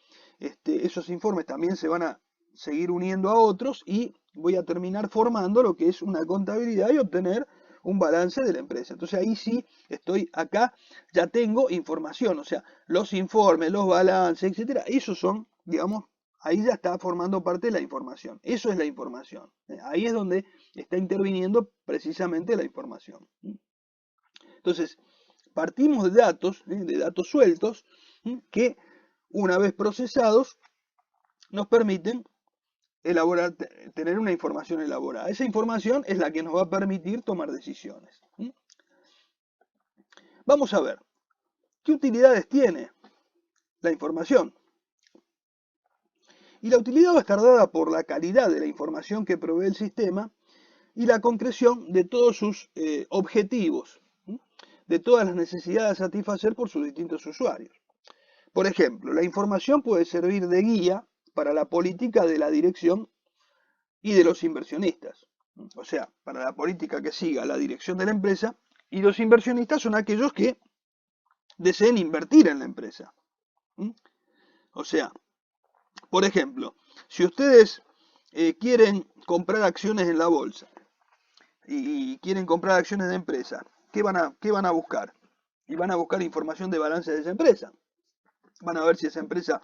esos informes también se van a seguir uniendo a otros y voy a terminar formando lo que es una contabilidad y obtener un balance de la empresa. Entonces ahí sí estoy acá, ya tengo información, o sea, los informes, los balances, etcétera, esos son, digamos, ahí ya está formando parte de la información. Eso es la información. Ahí es donde está interviniendo precisamente la información. Entonces, partimos de datos sueltos, que una vez procesados nos permiten tener una información elaborada. Esa información es la que nos va a permitir tomar decisiones. Vamos a ver, ¿qué utilidades tiene la información? Y la utilidad va a estar dada por la calidad de la información que provee el sistema y la concreción de todos sus objetivos, de todas las necesidades a satisfacer por sus distintos usuarios. Por ejemplo, la información puede servir de guía para la política de la dirección y de los inversionistas. O sea, para la política que siga la dirección de la empresa, y los inversionistas son aquellos que deseen invertir en la empresa. O sea, por ejemplo, si ustedes quieren comprar acciones en la bolsa y quieren comprar acciones de empresa, ¿qué van a buscar? Y van a buscar información de balance de esa empresa. Van a ver si esa empresa,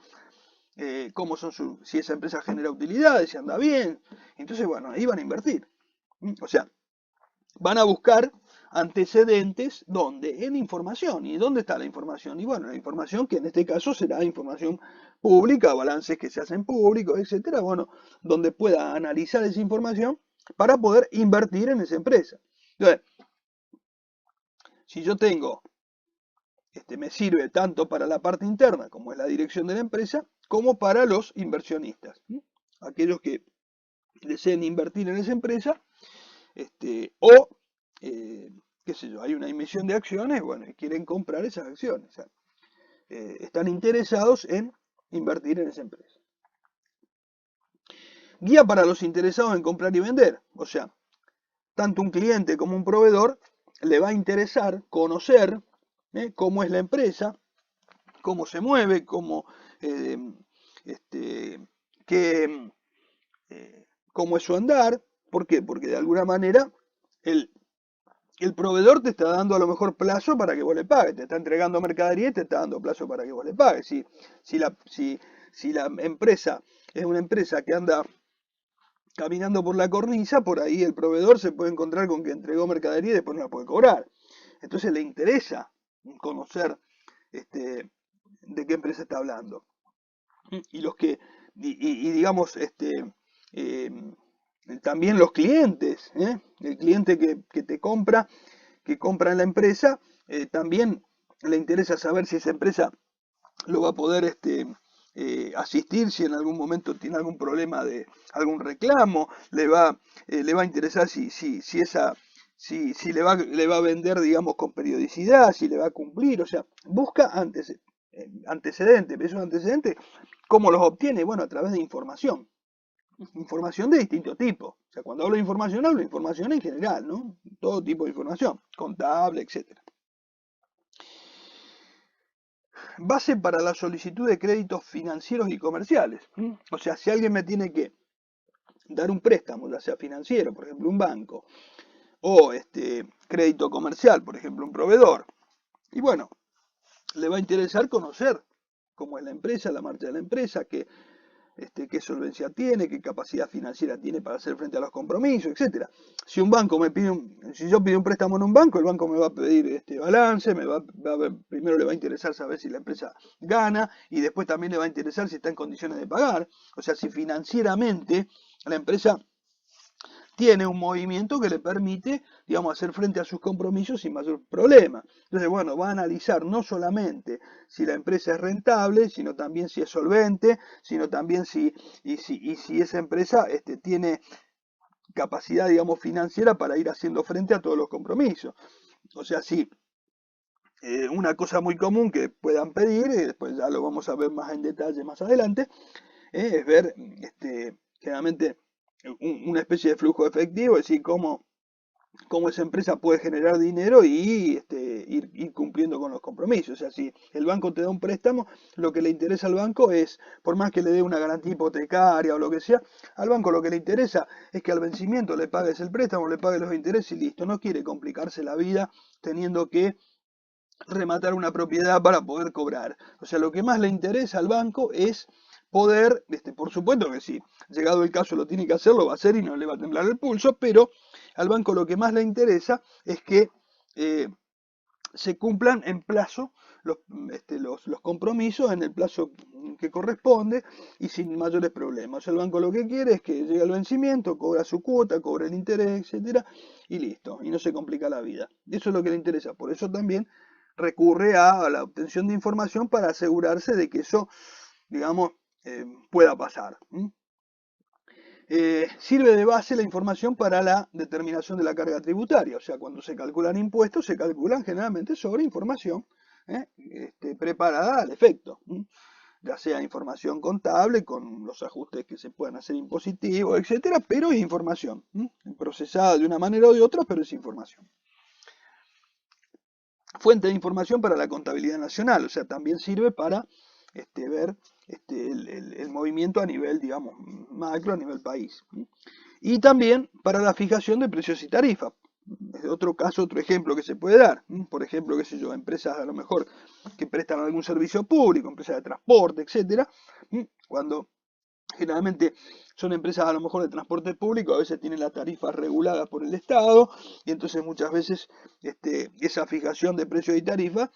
si esa empresa genera utilidades, si anda bien. Entonces, bueno, ahí van a invertir. O sea, van a buscar antecedentes, ¿dónde? En información. ¿Y dónde está la información? Y bueno, la información que en este caso será información pública, balances que se hacen públicos, etcétera. Bueno, donde pueda analizar esa información para poder invertir en esa empresa. Entonces, si yo tengo, me sirve tanto para la parte interna, como es la dirección de la empresa, como para los inversionistas. Aquellos que deseen invertir en esa empresa, o, qué sé yo, hay una emisión de acciones, bueno, y quieren comprar esas acciones. O sea, están interesados en invertir en esa empresa. Guía para los interesados en comprar y vender. O sea, tanto un cliente como un proveedor le va a interesar conocer cómo es la empresa, cómo se mueve, eh, este, qué, cómo es su andar. ¿Por qué? Porque de alguna manera el, el proveedor te está dando a lo mejor plazo para que vos le pagues, te está entregando mercadería y te está dando plazo para que vos le pagues. Si la empresa es una empresa que anda caminando por la cornisa, por ahí el proveedor se puede encontrar con que entregó mercadería y después no la puede cobrar. Entonces le interesa conocer de qué empresa está hablando. Y los que, y digamos, eh, también los clientes, el cliente que te compra, que compra en la empresa, también le interesa saber si esa empresa lo va a poder asistir si en algún momento tiene algún problema de algún reclamo, le va a interesar si le va a vender, digamos, con periodicidad, si le va a cumplir, o sea, busca antecedentes, pero esos antecedentes, ¿cómo los obtiene? Bueno, a través de información. Información de distinto tipo. O sea, cuando hablo de información en general, ¿no? Todo tipo de información, contable, etcétera. Base para la solicitud de créditos financieros y comerciales. O sea, si alguien me tiene que dar un préstamo, ya sea financiero, por ejemplo un banco, o crédito comercial, por ejemplo un proveedor, y bueno, le va a interesar conocer cómo es la empresa, la marcha de la empresa, qué solvencia tiene, qué capacidad financiera tiene para hacer frente a los compromisos, etcétera. Si un banco si yo pido un préstamo en un banco, el banco me va a pedir balance, primero le va a interesar saber si la empresa gana y después también le va a interesar si está en condiciones de pagar. O sea, si financieramente la empresa tiene un movimiento que le permite, digamos, hacer frente a sus compromisos sin mayor problema. Entonces, bueno, va a analizar no solamente si la empresa es rentable, sino también si es solvente, sino también si esa empresa tiene capacidad, digamos, financiera para ir haciendo frente a todos los compromisos. O sea, sí, una cosa muy común que puedan pedir, y después ya lo vamos a ver más en detalle más adelante, es ver, generalmente, una especie de flujo efectivo, es decir, cómo esa empresa puede generar dinero y ir cumpliendo con los compromisos. O sea, si el banco te da un préstamo, lo que le interesa al banco es, por más que le dé una garantía hipotecaria o lo que sea, al banco lo que le interesa es que al vencimiento le pagues el préstamo, le pagues los intereses y listo. No quiere complicarse la vida teniendo que rematar una propiedad para poder cobrar. O sea, lo que más le interesa al banco es poder, por supuesto que si llegado el caso lo tiene que hacer, lo va a hacer y no le va a temblar el pulso, pero al banco lo que más le interesa es que se cumplan en plazo los compromisos, en el plazo que corresponde y sin mayores problemas. El banco lo que quiere es que llegue al vencimiento, cobra su cuota, cobra el interés, etcétera, y listo, y no se complica la vida. Eso es lo que le interesa. Por eso también recurre a la obtención de información para asegurarse de que eso, digamos, pueda pasar. Sirve de base la información para la determinación de la carga tributaria, o sea, cuando se calculan impuestos, se calculan generalmente sobre información preparada al efecto, ya sea información contable con los ajustes que se puedan hacer impositivos, etcétera, pero es información, procesada de una manera o de otra, pero es información. Fuente de información para la contabilidad nacional, o sea, también sirve para ver el movimiento a nivel, digamos, macro, a nivel país. Y también para la fijación de precios y tarifas. Es otro caso, otro ejemplo que se puede dar. Por ejemplo, qué sé yo, empresas a lo mejor que prestan algún servicio público, empresas de transporte, etcétera, cuando generalmente son empresas a lo mejor de transporte público, a veces tienen las tarifas reguladas por el Estado y entonces muchas veces esa fijación de precios y tarifas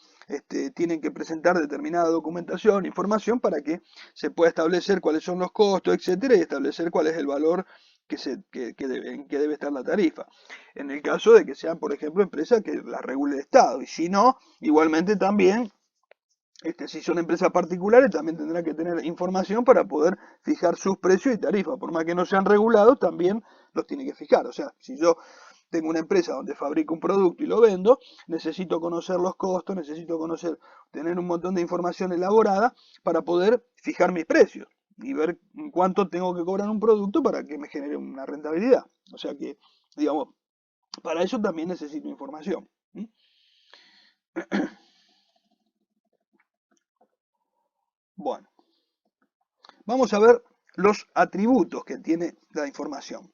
tienen que presentar determinada documentación, información para que se pueda establecer cuáles son los costos, etcétera, y establecer cuál es el valor en que debe estar la tarifa. En el caso de que sean, por ejemplo, empresas que las regule el Estado, y si no, igualmente también Si son empresas particulares, también tendrán que tener información para poder fijar sus precios y tarifas. Por más que no sean regulados, también los tiene que fijar. O sea, si yo tengo una empresa donde fabrico un producto y lo vendo, necesito conocer los costos, necesito tener un montón de información elaborada para poder fijar mis precios y ver cuánto tengo que cobrar un producto para que me genere una rentabilidad. O sea que, digamos, para eso también necesito información. Bueno, vamos a ver los atributos que tiene la información.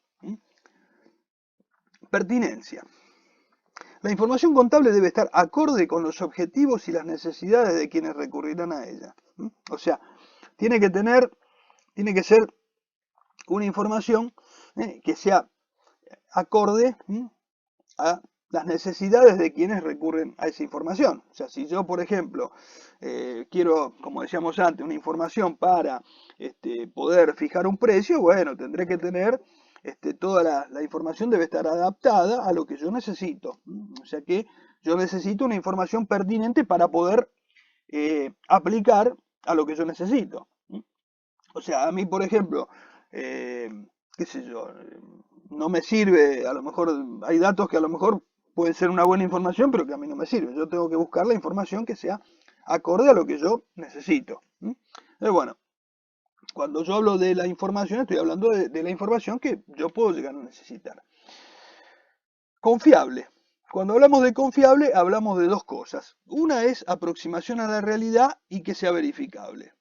Pertinencia. La información contable debe estar acorde con los objetivos y las necesidades de quienes recurrirán a ella. O sea, tiene que ser una información que sea acorde a las necesidades de quienes recurren a esa información. O sea, si yo, por ejemplo, quiero, como decíamos antes, una información para poder fijar un precio, bueno, tendré que tener toda la información debe estar adaptada a lo que yo necesito. O sea que yo necesito una información pertinente para poder aplicar a lo que yo necesito. O sea, a mí, por ejemplo, qué sé yo, no me sirve, a lo mejor hay datos que a lo mejor pueden ser una buena información, pero que a mí no me sirve. Yo tengo que buscar la información que sea acorde a lo que yo necesito. Entonces, bueno, cuando yo hablo de la información, estoy hablando de la información que yo puedo llegar a necesitar. Confiable. Cuando hablamos de confiable, hablamos de dos cosas. Una es aproximación a la realidad y que sea verificable.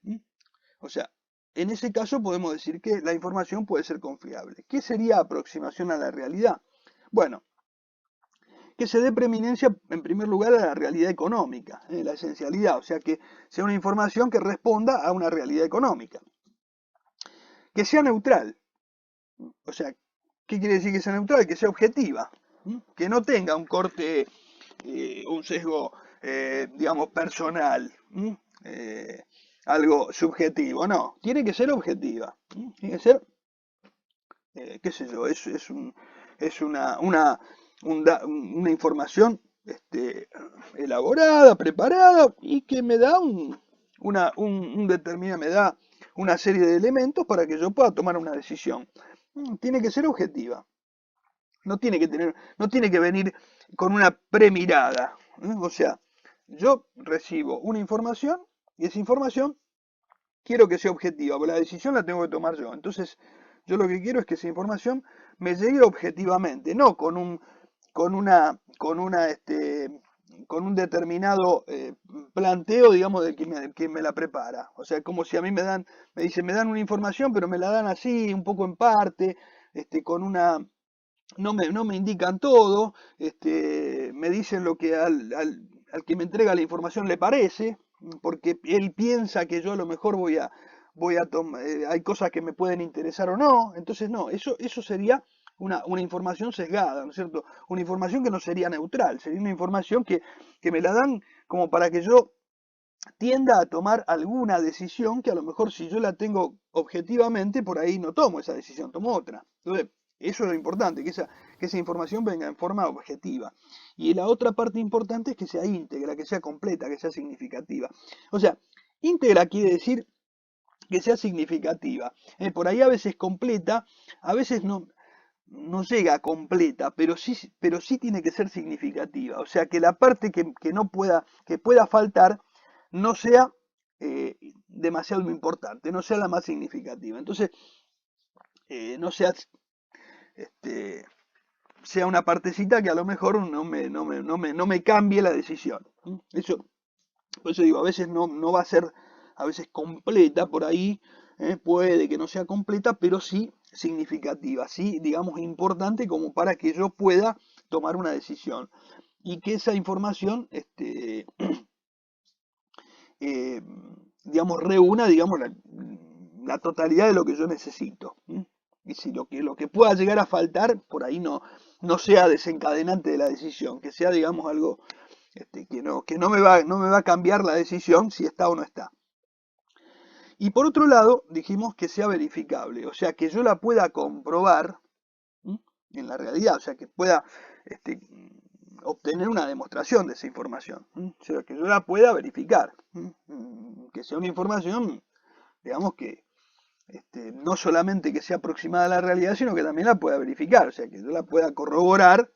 O sea, en ese caso podemos decir que la información puede ser confiable. ¿Qué sería aproximación a la realidad? Bueno, que se dé preeminencia en primer lugar a la realidad económica, la esencialidad, o sea que sea una información que responda a una realidad económica. Que sea neutral, o sea, ¿qué quiere decir que sea neutral? Que sea objetiva, que no tenga un corte, un sesgo, digamos, personal, algo subjetivo, no, tiene que ser objetiva, tiene que ser, qué sé yo, es una información elaborada, preparada y que me da me da una serie de elementos para que yo pueda tomar una decisión. Tiene que ser objetiva. No tiene que venir con una premirada. O sea, yo recibo una información y esa información quiero que sea objetiva, porque la decisión la tengo que tomar yo. Entonces, yo lo que quiero es que esa información me llegue objetivamente, no con un determinado planteo, digamos, de quien me la prepara. O sea, como si a mí me dan una información, pero me la dan así, un poco en parte, no me indican todo, me dicen lo que al que me entrega la información le parece, porque él piensa que yo a lo mejor hay cosas que me pueden interesar o no. Entonces, no, eso sería una información sesgada, ¿no es cierto? Una información que no sería neutral, sería una información que me la dan como para que yo tienda a tomar alguna decisión que a lo mejor si yo la tengo objetivamente, por ahí no tomo esa decisión, tomo otra. Entonces, eso es lo importante, que esa información venga en forma objetiva. Y la otra parte importante es que sea íntegra, que sea completa, que sea significativa. O sea, íntegra quiere decir que sea significativa. Por ahí a veces completa, a veces no llega a completa, pero sí tiene que ser significativa. O sea, que la parte que pueda faltar no sea demasiado importante, no sea la más significativa. Entonces, no sea una partecita que a lo mejor no me cambie la decisión. Por eso digo, a veces no va a ser, a veces completa por ahí, puede que no sea completa, pero sí significativa, sí, digamos, importante como para que yo pueda tomar una decisión. Y que esa información, digamos, reúna, digamos, la totalidad de lo que yo necesito. Y si lo que pueda llegar a faltar, por ahí no sea desencadenante de la decisión, que sea, digamos, algo que no me va a cambiar la decisión si está o no está. Y por otro lado, dijimos que sea verificable, o sea, que yo la pueda comprobar en la realidad, o sea, que pueda obtener una demostración de esa información, o sea, que yo la pueda verificar, que sea una información, digamos que no solamente que sea aproximada a la realidad, sino que también la pueda verificar, o sea, que yo la pueda corroborar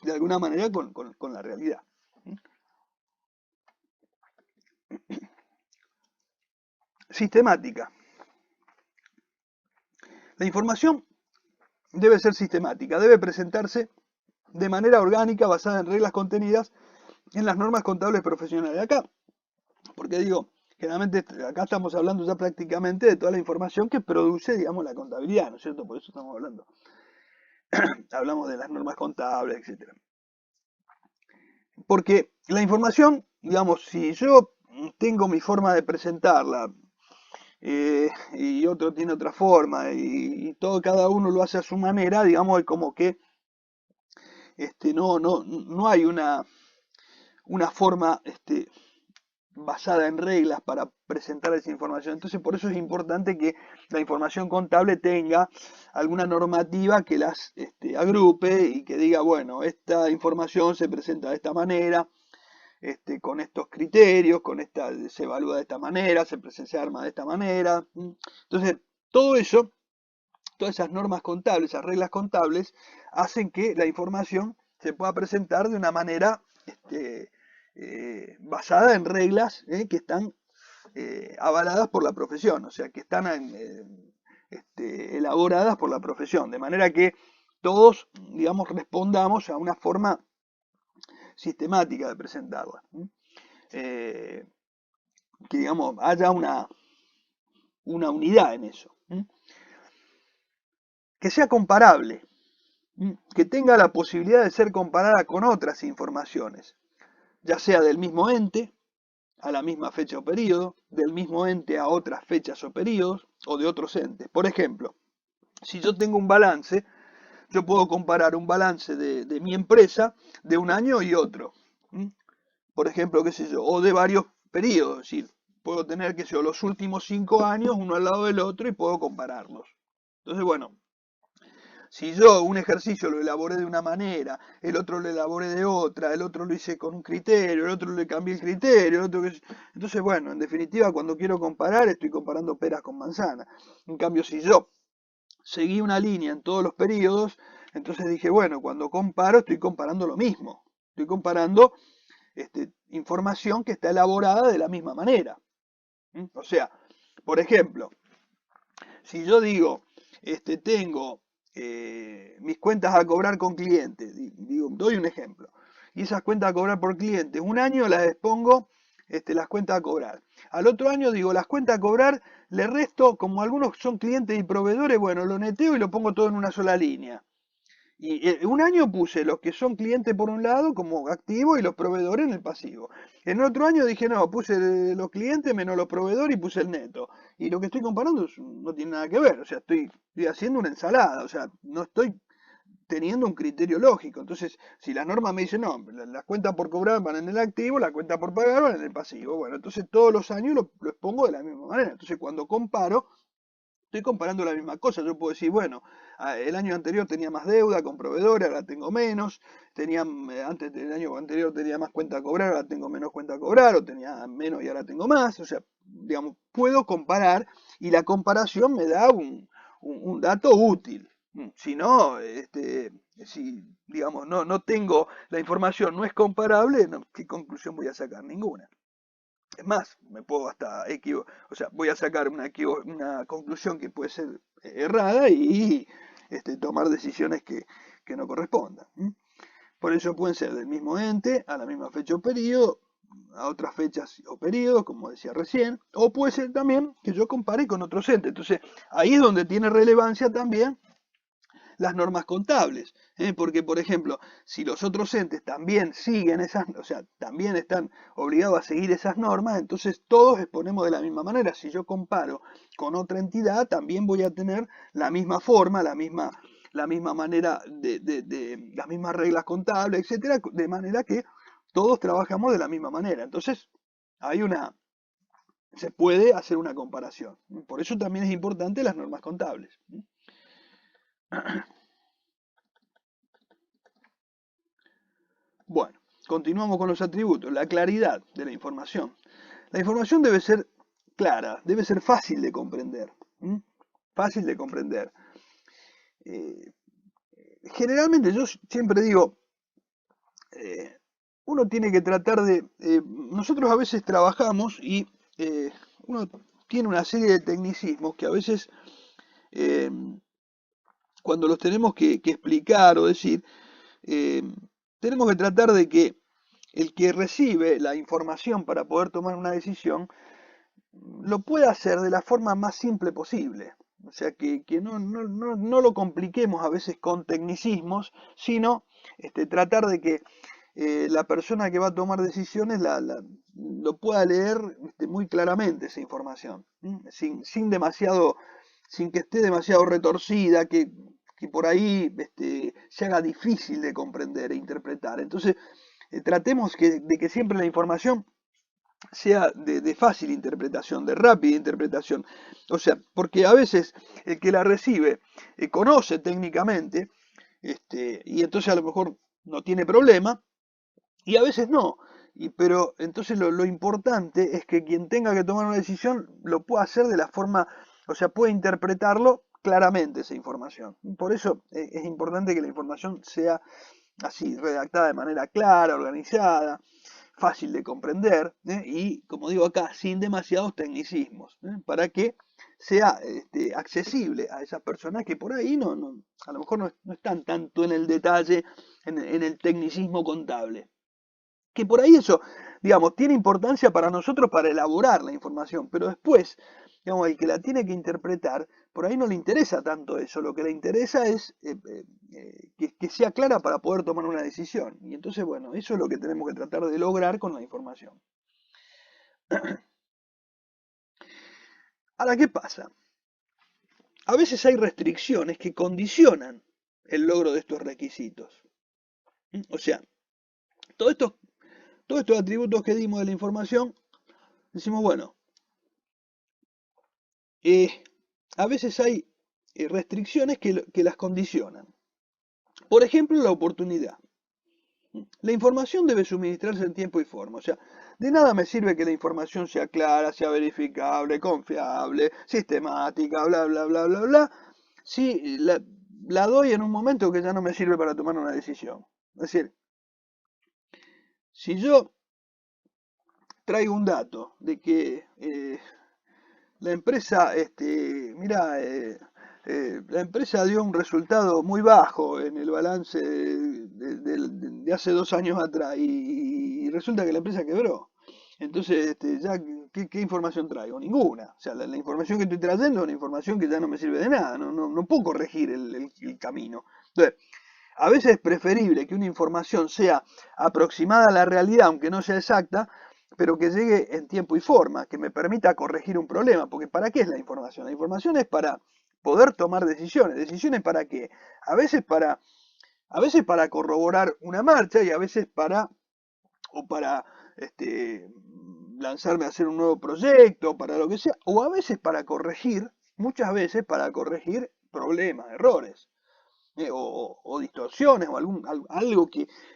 de alguna manera con la realidad. Sistemática. La información debe ser sistemática, debe presentarse de manera orgánica, basada en reglas contenidas en las normas contables profesionales. Acá, porque digo, generalmente acá estamos hablando ya prácticamente de toda la información que produce, digamos, la contabilidad, ¿no es cierto? Por eso estamos hablando. Hablamos de las normas contables, etc. Porque la información, digamos, si yo tengo mi forma de presentarla, y otro tiene otra forma, y todo, cada uno lo hace a su manera, digamos, es como que no hay una forma basada en reglas para presentar esa información. Entonces, por eso es importante que la información contable tenga alguna normativa que las agrupe y que diga, bueno, esta información se presenta de esta manera, con estos criterios, se evalúa de esta manera, se arma de esta manera. Entonces, todo eso, todas esas normas contables, esas reglas contables, hacen que la información se pueda presentar de una manera basada en reglas que están avaladas por la profesión, o sea, que están elaboradas por la profesión, de manera que todos, digamos, respondamos a una forma sistemática de presentarla. Que, digamos, haya una unidad en eso. Que sea comparable, que tenga la posibilidad de ser comparada con otras informaciones, ya sea del mismo ente, a la misma fecha o periodo, del mismo ente a otras fechas o periodos, o de otros entes. Por ejemplo, si yo tengo un balance, yo puedo comparar un balance de mi empresa de un año y otro. Por ejemplo, qué sé yo, o de varios periodos, es decir, puedo tener, qué sé yo, los últimos 5 años uno al lado del otro y puedo compararlos. Entonces, bueno, si yo un ejercicio lo elaboré de una manera, el otro lo elaboré de otra, el otro lo hice con un criterio, el otro le cambié el criterio, el otro entonces, bueno, en definitiva, cuando quiero comparar, estoy comparando peras con manzanas. En cambio, si yo seguí una línea en todos los periodos, entonces dije, bueno, cuando comparo, estoy comparando lo mismo. Estoy comparando información que está elaborada de la misma manera. O sea, por ejemplo, si yo digo, tengo mis cuentas a cobrar con clientes, digo, doy un ejemplo, y esas cuentas a cobrar por clientes, un año las expongo, las cuentas a cobrar. Al otro año digo, las cuentas a cobrar, le resto, como algunos son clientes y proveedores, bueno, lo neteo y lo pongo todo en una sola línea. Y un año puse los que son clientes por un lado como activo y los proveedores en el pasivo. En otro año dije, no, puse los clientes menos los proveedores y puse el neto. Y lo que estoy comparando no tiene nada que ver, o sea, estoy haciendo una ensalada, o sea, no estoy teniendo un criterio lógico. Entonces, si la norma me dice, no, las cuentas por cobrar van en el activo, las cuentas por pagar van en el pasivo. Bueno, entonces todos los años lo expongo de la misma manera. Entonces, cuando comparo, estoy comparando la misma cosa. Yo puedo decir, bueno, el año anterior tenía más deuda con proveedores, ahora tengo menos. Antes del año anterior tenía más cuenta a cobrar, ahora tengo menos cuenta a cobrar, o tenía menos y ahora tengo más. O sea, digamos, puedo comparar y la comparación me da un dato útil. Si no, si digamos, no tengo la información, no es comparable, ¿qué conclusión voy a sacar? Ninguna. Es más, me puedo hasta o sea, voy a sacar una conclusión que puede ser errada y tomar decisiones que no correspondan. Por eso pueden ser del mismo ente, a la misma fecha o periodo, a otras fechas o periodos, como decía recién, o puede ser también que yo compare con otros entes. Entonces, ahí es donde tiene relevancia también las normas contables, porque por ejemplo, si los otros entes también siguen o sea, también están obligados a seguir esas normas, entonces todos exponemos de la misma manera. Si yo comparo con otra entidad, también voy a tener la misma forma, la misma manera de las mismas reglas contables, etcétera, de manera que todos trabajamos de la misma manera. Entonces, se puede hacer una comparación. Por eso también es importante las normas contables. Bueno, continuamos con los atributos. La claridad de la información. La información debe ser clara, debe ser fácil de comprender. ¿Mm? Fácil de comprender. Generalmente yo siempre digo, uno tiene que tratar de... nosotros a veces trabajamos y uno tiene una serie de tecnicismos que a veces eh, cuando los tenemos que explicar o decir, tenemos que tratar de que el que recibe la información para poder tomar una decisión lo pueda hacer de la forma más simple posible. O sea, que no lo compliquemos a veces con tecnicismos, sino tratar de que la persona que va a tomar decisiones lo pueda leer muy claramente esa información, sin demasiado, sin que esté demasiado retorcida, que por ahí se haga difícil de comprender e interpretar. Entonces, tratemos de que siempre la información sea de fácil interpretación, de rápida interpretación. O sea, porque a veces el que la recibe conoce técnicamente, y entonces a lo mejor no tiene problema, y a veces no. Pero entonces lo importante es que quien tenga que tomar una decisión lo pueda hacer de la forma, o sea, puede interpretarlo claramente esa información. Por eso es importante que la información sea así, redactada de manera clara, organizada, fácil de comprender, y, como digo acá, sin demasiados tecnicismos, para que sea accesible a esas personas que por ahí a lo mejor no están tanto en el detalle, en el tecnicismo contable. Que por ahí eso, digamos, tiene importancia para nosotros para elaborar la información, pero después, digamos, el que la tiene que interpretar, por ahí no le interesa tanto eso, lo que le interesa es que sea clara para poder tomar una decisión. Y entonces, bueno, eso es lo que tenemos que tratar de lograr con la información. Ahora, ¿qué pasa? A veces hay restricciones que condicionan el logro de estos requisitos. O sea, todos estos atributos que dimos de la información, decimos, bueno, a veces hay restricciones que las condicionan. Por ejemplo, la oportunidad. La información debe suministrarse en tiempo y forma. O sea, de nada me sirve que la información sea clara, sea verificable, confiable, sistemática, bla, bla, bla, bla, bla, si la doy en un momento que ya no me sirve para tomar una decisión. Es decir, si yo traigo un dato de que la empresa, la empresa dio un resultado muy bajo en el balance de hace 2 años atrás y resulta que la empresa quebró. Entonces, ya, ¿qué información traigo? Ninguna. O sea, la información que estoy trayendo es una información que ya no me sirve de nada, no puedo corregir el camino. Entonces, a veces es preferible que una información sea aproximada a la realidad, aunque no sea exacta, pero que llegue en tiempo y forma, que me permita corregir un problema, porque ¿para qué es la información? La información es para poder tomar decisiones. ¿Decisiones para qué? A veces para corroborar una marcha y a veces para lanzarme a hacer un nuevo proyecto, para lo que sea, o a veces para corregir, muchas veces para corregir problemas, errores. O distorsiones o algo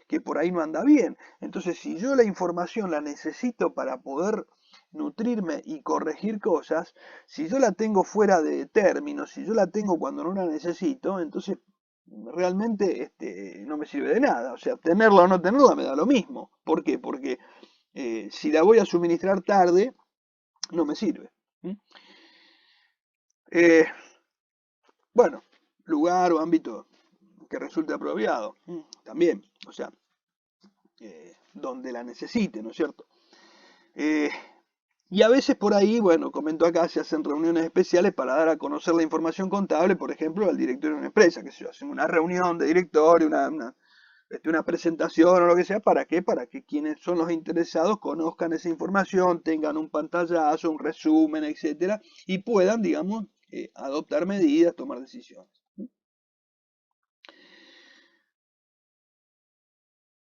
que por ahí no anda bien. Entonces, si yo la información la necesito para poder nutrirme y corregir cosas, si yo la tengo fuera de términos, si yo la tengo cuando no la necesito, entonces realmente no me sirve de nada. O sea, tenerla o no tenerla me da lo mismo. ¿Por qué? Porque si la voy a suministrar tarde, no me sirve. Bueno, lugar o ámbito que resulte apropiado, también, o sea, donde la necesite, ¿no es cierto? Y a veces por ahí, bueno, comento acá, se hacen reuniones especiales para dar a conocer la información contable, por ejemplo, al directorio de una empresa, que se hacen una reunión de directorio, una presentación o lo que sea, ¿para qué? Para que quienes son los interesados conozcan esa información, tengan un pantallazo, un resumen, etcétera, y puedan, digamos, adoptar medidas, tomar decisiones.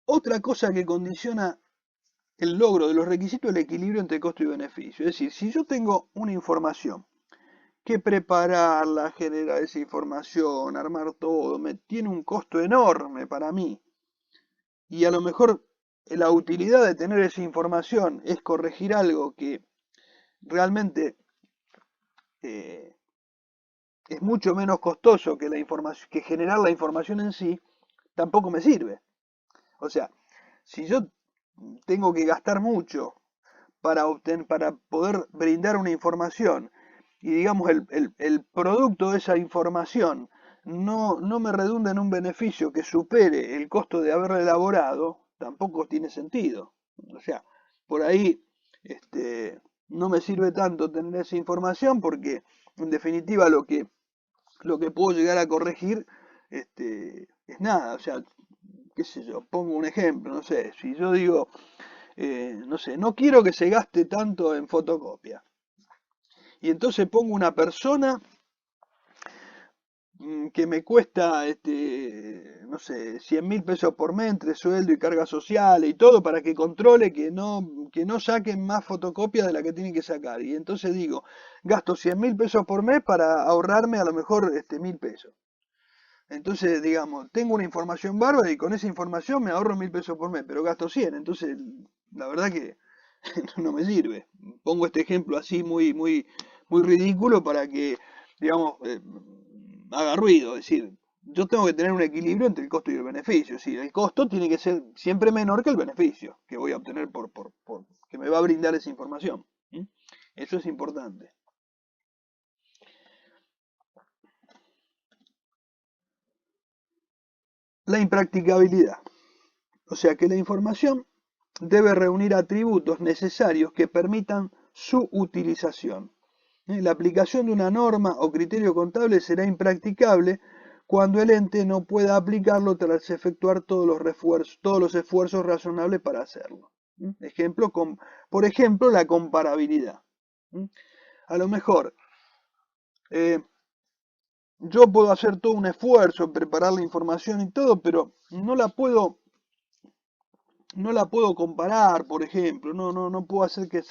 Otra cosa que condiciona el logro de los requisitos es el equilibrio entre costo y beneficio. Es decir, si yo tengo una información, que prepararla, generar esa información, armar todo, tiene un costo enorme para mí, y a lo mejor la utilidad de tener esa información es corregir algo que realmente es mucho menos costoso que la información, que generar la información en sí, tampoco me sirve. O sea, si yo tengo que gastar mucho para poder brindar una información y digamos el producto de esa información no me redunda en un beneficio que supere el costo de haberla elaborado, tampoco tiene sentido. O sea, por ahí no me sirve tanto tener esa información porque en definitiva lo que puedo llegar a corregir es nada. O sea, qué sé yo, pongo un ejemplo, no sé, si yo digo, no sé, no quiero que se gaste tanto en fotocopia. Y entonces pongo una persona que me cuesta, no sé, 100.000 pesos por mes entre sueldo y carga social y todo para que controle que no saquen más fotocopias de la que tienen que sacar. Y entonces digo, gasto 100.000 pesos por mes para ahorrarme a lo mejor 1.000 pesos. Entonces, digamos, tengo una información bárbara y con esa información me ahorro 1.000 pesos por mes, pero gasto 100. Entonces, la verdad que no me sirve. Pongo este ejemplo así muy ridículo para que, digamos, haga ruido. Es decir, yo tengo que tener un equilibrio entre el costo y el beneficio. Es decir, el costo tiene que ser siempre menor que el beneficio que voy a obtener por que me va a brindar esa información. ¿Mm? Eso es importante. La impracticabilidad. O sea que la información debe reunir atributos necesarios que permitan su utilización. La aplicación de una norma o criterio contable será impracticable cuando el ente no pueda aplicarlo tras efectuar todos los esfuerzos razonables para hacerlo. Por ejemplo, la comparabilidad. A lo mejor yo puedo hacer todo un esfuerzo en preparar la información y todo, pero no la puedo comparar, por ejemplo, no puedo hacer que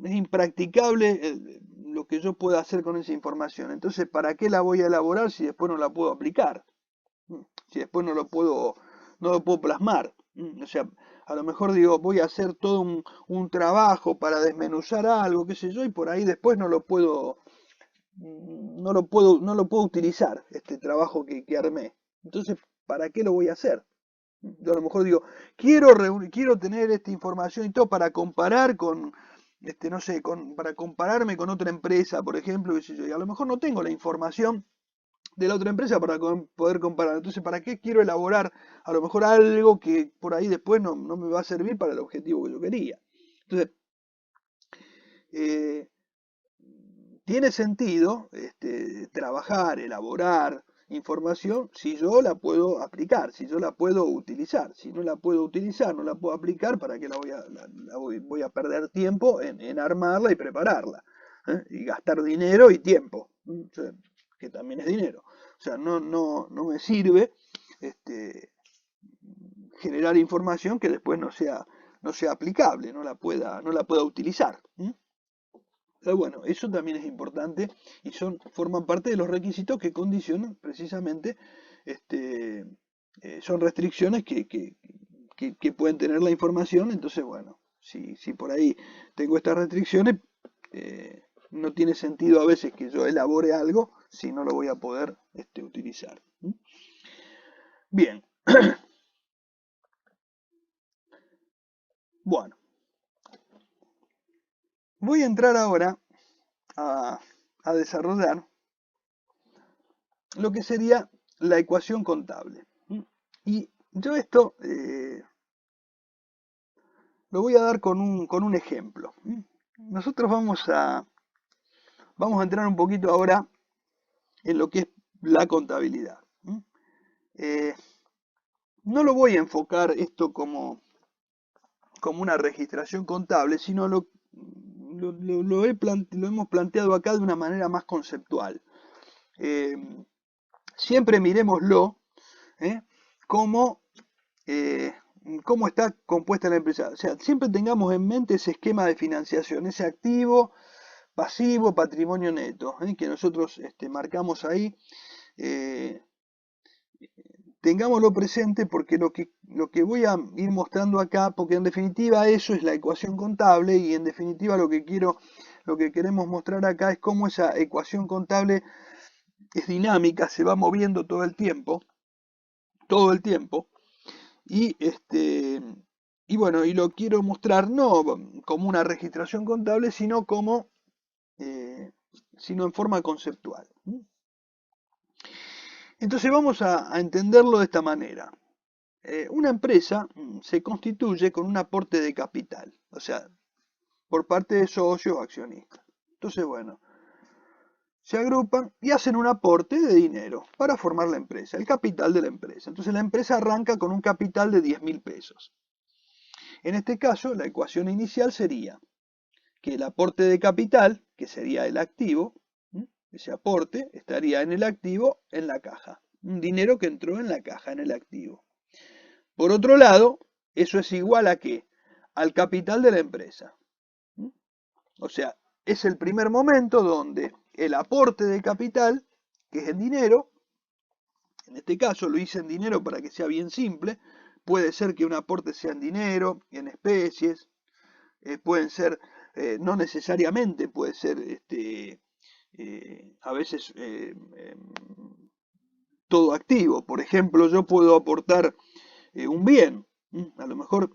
es impracticable lo que yo pueda hacer con esa información. Entonces, ¿para qué la voy a elaborar si después no la puedo aplicar? Si después no lo puedo plasmar. O sea, a lo mejor digo, voy a hacer todo un trabajo para desmenuzar algo, qué sé yo, y por ahí después no lo puedo utilizar, este trabajo que armé. Entonces, ¿para qué lo voy a hacer? Yo a lo mejor digo, quiero tener esta información y todo para comparar con, no sé, para compararme con otra empresa, por ejemplo, qué sé yo, y a lo mejor no tengo la información de la otra empresa para poder comparar. Entonces, ¿para qué quiero elaborar a lo mejor algo que por ahí después no me va a servir para el objetivo que yo quería? Entonces, eh, tiene sentido trabajar, elaborar información si yo la puedo aplicar, si yo la puedo utilizar. Si no la puedo utilizar, no la puedo aplicar, ¿para qué voy a perder tiempo en armarla y prepararla? Y gastar dinero y tiempo, que también es dinero. O sea, no me sirve generar información que después no sea aplicable, no la pueda utilizar. Pero bueno, eso también es importante y forman parte de los requisitos que condicionan precisamente, son restricciones que pueden tener la información. Entonces, bueno, si por ahí tengo estas restricciones, no tiene sentido a veces que yo elabore algo si no lo voy a poder utilizar. Bien, bueno, voy a entrar ahora a desarrollar lo que sería la ecuación contable. Y yo esto lo voy a dar con un ejemplo. Nosotros vamos a entrar un poquito ahora en lo que es la contabilidad. No lo voy a enfocar esto como una registración contable, sino lo hemos planteado acá de una manera más conceptual. Siempre miremoslo como cómo está compuesta la empresa. O sea, siempre tengamos en mente ese esquema de financiación, ese activo, pasivo, patrimonio neto, que nosotros marcamos ahí. tengámoslo presente porque lo que voy a ir mostrando acá, porque en definitiva eso es la ecuación contable y en definitiva lo que queremos mostrar acá es cómo esa ecuación contable es dinámica, se va moviendo todo el tiempo, y bueno, y lo quiero mostrar no como una registración contable, sino sino en forma conceptual. Entonces vamos a entenderlo de esta manera. Una empresa se constituye con un aporte de capital, o sea, por parte de socios o accionistas. Entonces, bueno, se agrupan y hacen un aporte de dinero para formar la empresa, el capital de la empresa. Entonces la empresa arranca con un capital de 10.000 pesos. En este caso, la ecuación inicial sería que el aporte de capital, que sería el activo, ese aporte estaría en el activo, en la caja. Un dinero que entró en la caja, en el activo. Por otro lado, eso es igual a ¿qué? Al capital de la empresa. O sea, es el primer momento donde el aporte de capital, que es en dinero, en este caso lo hice en dinero para que sea bien simple, puede ser que un aporte sea en dinero, en especies, pueden ser, no necesariamente puede ser, a veces todo activo. Por ejemplo, yo puedo aportar un bien. A lo mejor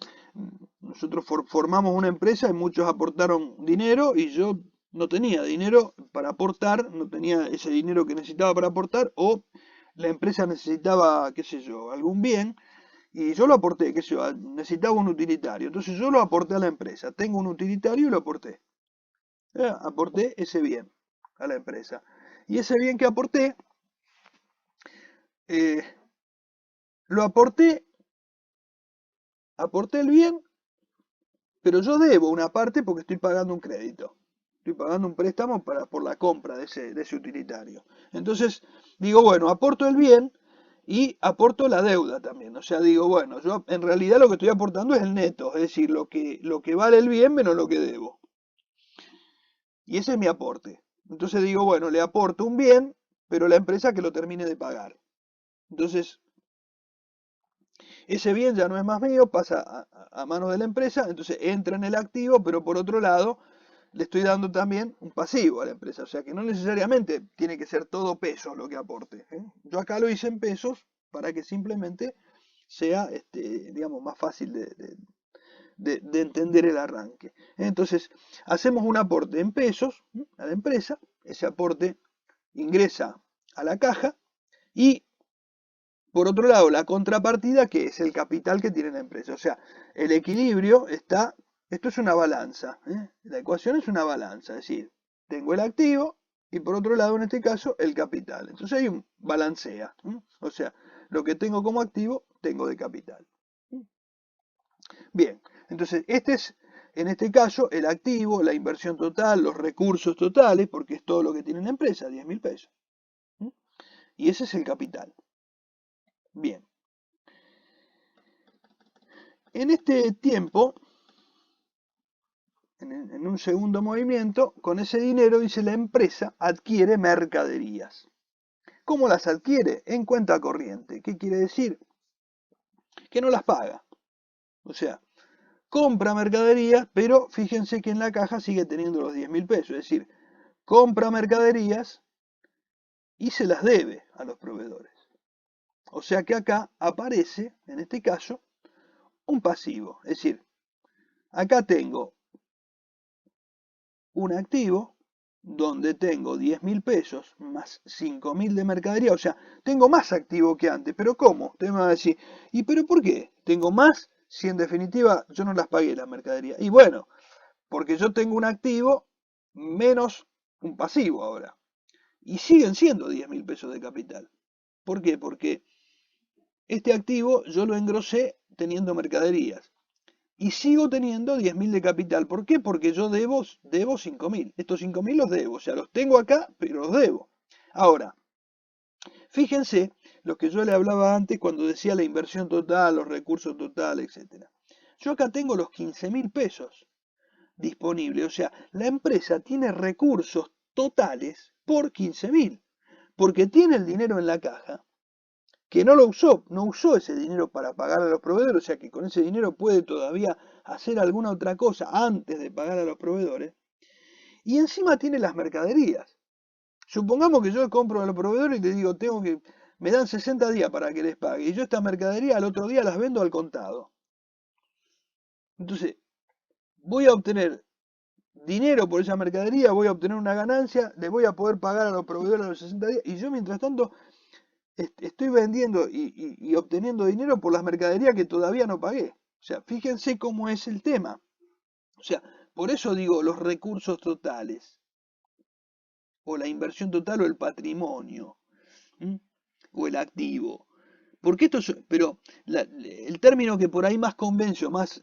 nosotros formamos una empresa y muchos aportaron dinero y yo no tenía dinero para aportar, no tenía ese dinero que necesitaba para aportar, o la empresa necesitaba, qué sé yo, algún bien y yo lo aporté, qué sé yo, necesitaba un utilitario. Entonces yo lo aporté a la empresa, tengo un utilitario y lo aporté. Aporté ese bien a la empresa. Y ese bien que aporté, lo aporté el bien, pero yo debo una parte porque estoy pagando un crédito. Estoy pagando un préstamo por la compra de ese utilitario. Entonces, digo, bueno, aporto el bien y aporto la deuda también. O sea, digo, bueno, yo en realidad lo que estoy aportando es el neto, es decir, lo que vale el bien menos lo que debo. Y ese es mi aporte. Entonces digo, bueno, le aporto un bien, pero la empresa que lo termine de pagar. Entonces, ese bien ya no es más mío, pasa a manos de la empresa, entonces entra en el activo, pero por otro lado le estoy dando también un pasivo a la empresa. O sea que no necesariamente tiene que ser todo pesos lo que aporte. Yo acá lo hice en pesos para que simplemente sea, digamos, más fácil de entender el arranque. Entonces, hacemos un aporte en pesos a la empresa, ese aporte ingresa a la caja y por otro lado, la contrapartida, que es el capital que tiene la empresa. O sea, el equilibrio está, esto es una balanza, la ecuación es una balanza, es decir, tengo el activo y por otro lado, en este caso, el capital. Entonces hay un balancea, o sea, lo que tengo como activo, tengo de capital. Bien, entonces este es, en este caso, el activo, la inversión total, los recursos totales, porque es todo lo que tiene la empresa, 10.000 pesos. Y ese es el capital. Bien. En este tiempo, en un segundo movimiento, con ese dinero, dice la empresa, adquiere mercaderías. ¿Cómo las adquiere? En cuenta corriente. ¿Qué quiere decir? Que no las paga. O sea, compra mercaderías, pero fíjense que en la caja sigue teniendo los 10.000 pesos. Es decir, compra mercaderías y se las debe a los proveedores. O sea que acá aparece, en este caso, un pasivo. Es decir, acá tengo un activo donde tengo 10.000 pesos más 5.000 de mercadería, o sea, tengo más activo que antes, pero ¿cómo? Usted me va a decir, ¿y pero por qué? ¿Tengo más si en definitiva yo no las pagué la mercadería? Y bueno, porque yo tengo un activo menos un pasivo ahora, y siguen siendo 10.000 pesos de capital. ¿Por qué? Porque este activo yo lo engrosé teniendo mercaderías. Y sigo teniendo 10.000 de capital. ¿Por qué? Porque yo debo 5.000. Estos 5.000 los debo. O sea, los tengo acá, pero los debo. Ahora, fíjense lo que yo le hablaba antes cuando decía la inversión total, los recursos totales, etc. Yo acá tengo los 15.000 pesos disponibles. O sea, la empresa tiene recursos totales por 15.000. Porque tiene el dinero en la caja que no lo usó, no usó ese dinero para pagar a los proveedores, o sea que con ese dinero puede todavía hacer alguna otra cosa antes de pagar a los proveedores, y encima tiene las mercaderías. Supongamos que yo compro a los proveedores y te digo, me dan 60 días para que les pague, y yo esta mercadería al otro día las vendo al contado. Entonces, voy a obtener dinero por esa mercadería, voy a obtener una ganancia, le voy a poder pagar a los proveedores a los 60 días, y yo mientras tanto estoy vendiendo y obteniendo dinero por las mercaderías que todavía no pagué. O sea, fíjense cómo es el tema. O sea, por eso digo los recursos totales, o la inversión total, o el patrimonio, o el activo. Porque pero el término que por ahí más convence o más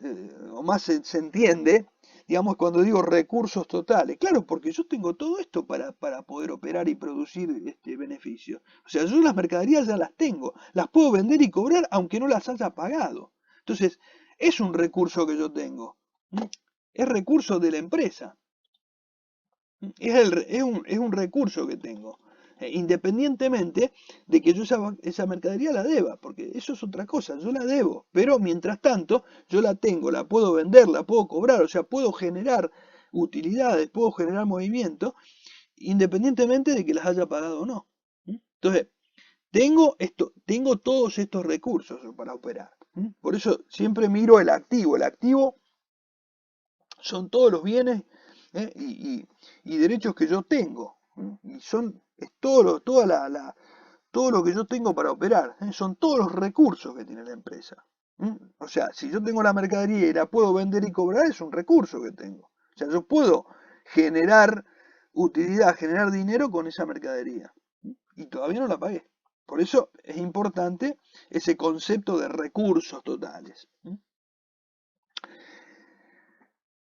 se entiende, digamos, cuando digo recursos totales. Claro, porque yo tengo todo esto para poder operar y producir beneficios. O sea, yo las mercaderías ya las tengo, las puedo vender y cobrar aunque no las haya pagado. Entonces, es un recurso que yo tengo. Es recurso de la empresa. Es un recurso que tengo. Independientemente de que yo esa mercadería la deba, porque eso es otra cosa, yo la debo, pero mientras tanto yo la tengo, la puedo vender, la puedo cobrar, o sea, puedo generar utilidades, puedo generar movimiento, independientemente de que las haya pagado o no. Entonces, tengo todos estos recursos para operar. Por eso siempre miro el activo. El activo son todos los bienes y derechos que yo tengo. Y es todo lo que yo tengo para operar. Son todos los recursos que tiene la empresa. O sea, si yo tengo la mercadería y la puedo vender y cobrar, es un recurso que tengo. O sea, yo puedo generar utilidad, generar dinero con esa mercadería. Y todavía no la pagué. Por eso es importante ese concepto de recursos totales.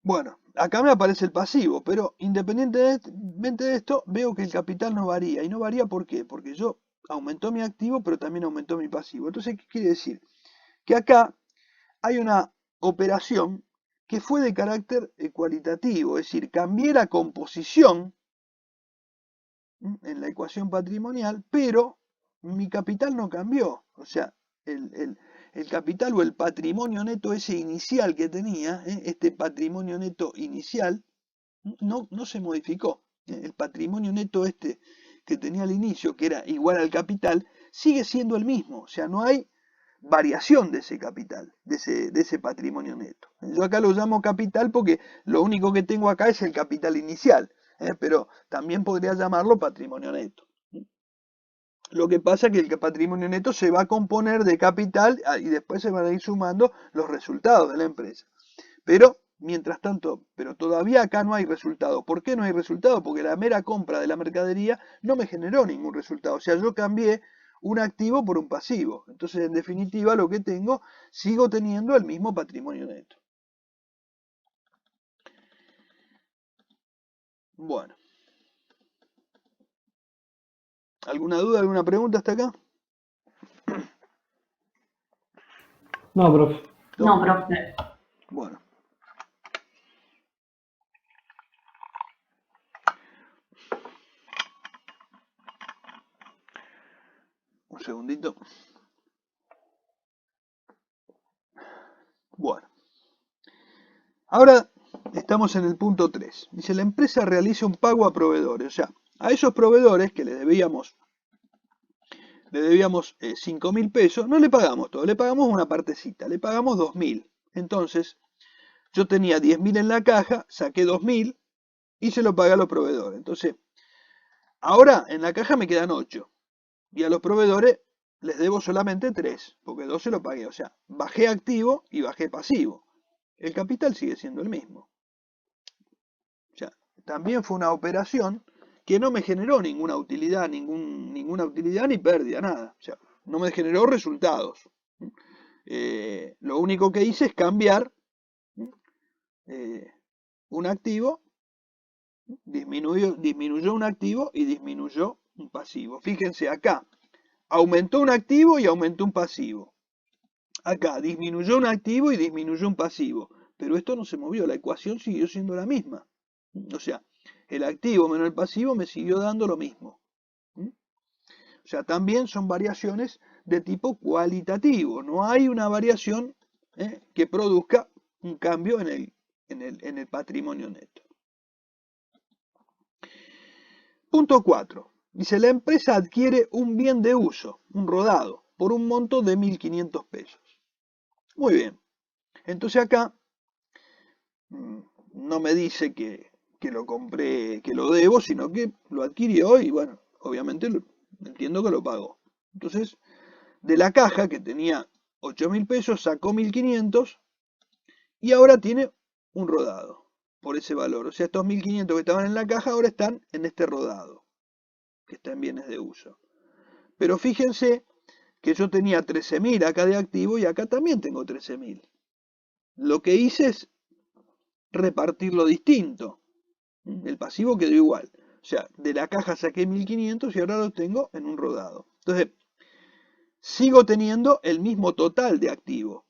Bueno, acá me aparece el pasivo, pero independientemente de esto, veo que el capital no varía. ¿Y no varía por qué? Porque yo aumentó mi activo, pero también aumentó mi pasivo. Entonces, ¿qué quiere decir? Que acá hay una operación que fue de carácter cualitativo, es decir, cambié la composición en la ecuación patrimonial, pero mi capital no cambió. O sea, el capital o el patrimonio neto ese inicial que tenía, este patrimonio neto inicial, no se modificó. El patrimonio neto este que tenía al inicio, que era igual al capital, sigue siendo el mismo. O sea, no hay variación de ese capital, de ese patrimonio neto. Yo acá lo llamo capital porque lo único que tengo acá es el capital inicial, pero también podría llamarlo patrimonio neto. Lo que pasa es que el patrimonio neto se va a componer de capital y después se van a ir sumando los resultados de la empresa. Pero, mientras tanto, todavía acá no hay resultado. ¿Por qué no hay resultado? Porque la mera compra de la mercadería no me generó ningún resultado. O sea, yo cambié un activo por un pasivo. Entonces, en definitiva, lo que tengo, sigo teniendo el mismo patrimonio neto. Bueno. ¿Alguna duda, alguna pregunta hasta acá? No, profe. No, profe. Bueno. Un segundito. Bueno. Ahora estamos en el punto 3. Dice, la empresa realiza un pago a proveedores. O sea, a esos proveedores que le debíamos 5.000 pesos, no le pagamos todo, le pagamos una partecita, le pagamos 2.000. Entonces, yo tenía 10.000 en la caja, saqué 2.000 y se lo pagué a los proveedores. Entonces, ahora en la caja me quedan 8 y a los proveedores les debo solamente 3, porque 2 se lo pagué. O sea, bajé activo y bajé pasivo. El capital sigue siendo el mismo. O sea, también fue una operación que no me generó ninguna utilidad, ninguna utilidad ni pérdida, nada. O sea, no me generó resultados. Lo único que hice es cambiar un activo, disminuyó un activo y disminuyó un pasivo. Fíjense acá, aumentó un activo y aumentó un pasivo. Acá disminuyó un activo y disminuyó un pasivo. Pero esto no se movió, la ecuación siguió siendo la misma. O sea, el activo menos el pasivo me siguió dando lo mismo. O sea, también son variaciones de tipo cualitativo. No hay una variación que produzca un cambio en el patrimonio neto. Punto 4. Dice, la empresa adquiere un bien de uso, un rodado, por un monto de 1.500 pesos. Muy bien. Entonces acá no me dice que lo compré, que lo debo, sino que lo adquirió y bueno, obviamente entiendo que lo pagó. Entonces, de la caja que tenía 8.000 pesos, sacó 1.500 y ahora tiene un rodado por ese valor. O sea, estos 1.500 que estaban en la caja ahora están en este rodado, que está en bienes de uso. Pero fíjense que yo tenía 13.000 acá de activo y acá también tengo 13.000. Lo que hice es repartirlo distinto. El pasivo quedó igual. O sea, de la caja saqué 1.500 y ahora lo tengo en un rodado. Entonces, sigo teniendo el mismo total de activo.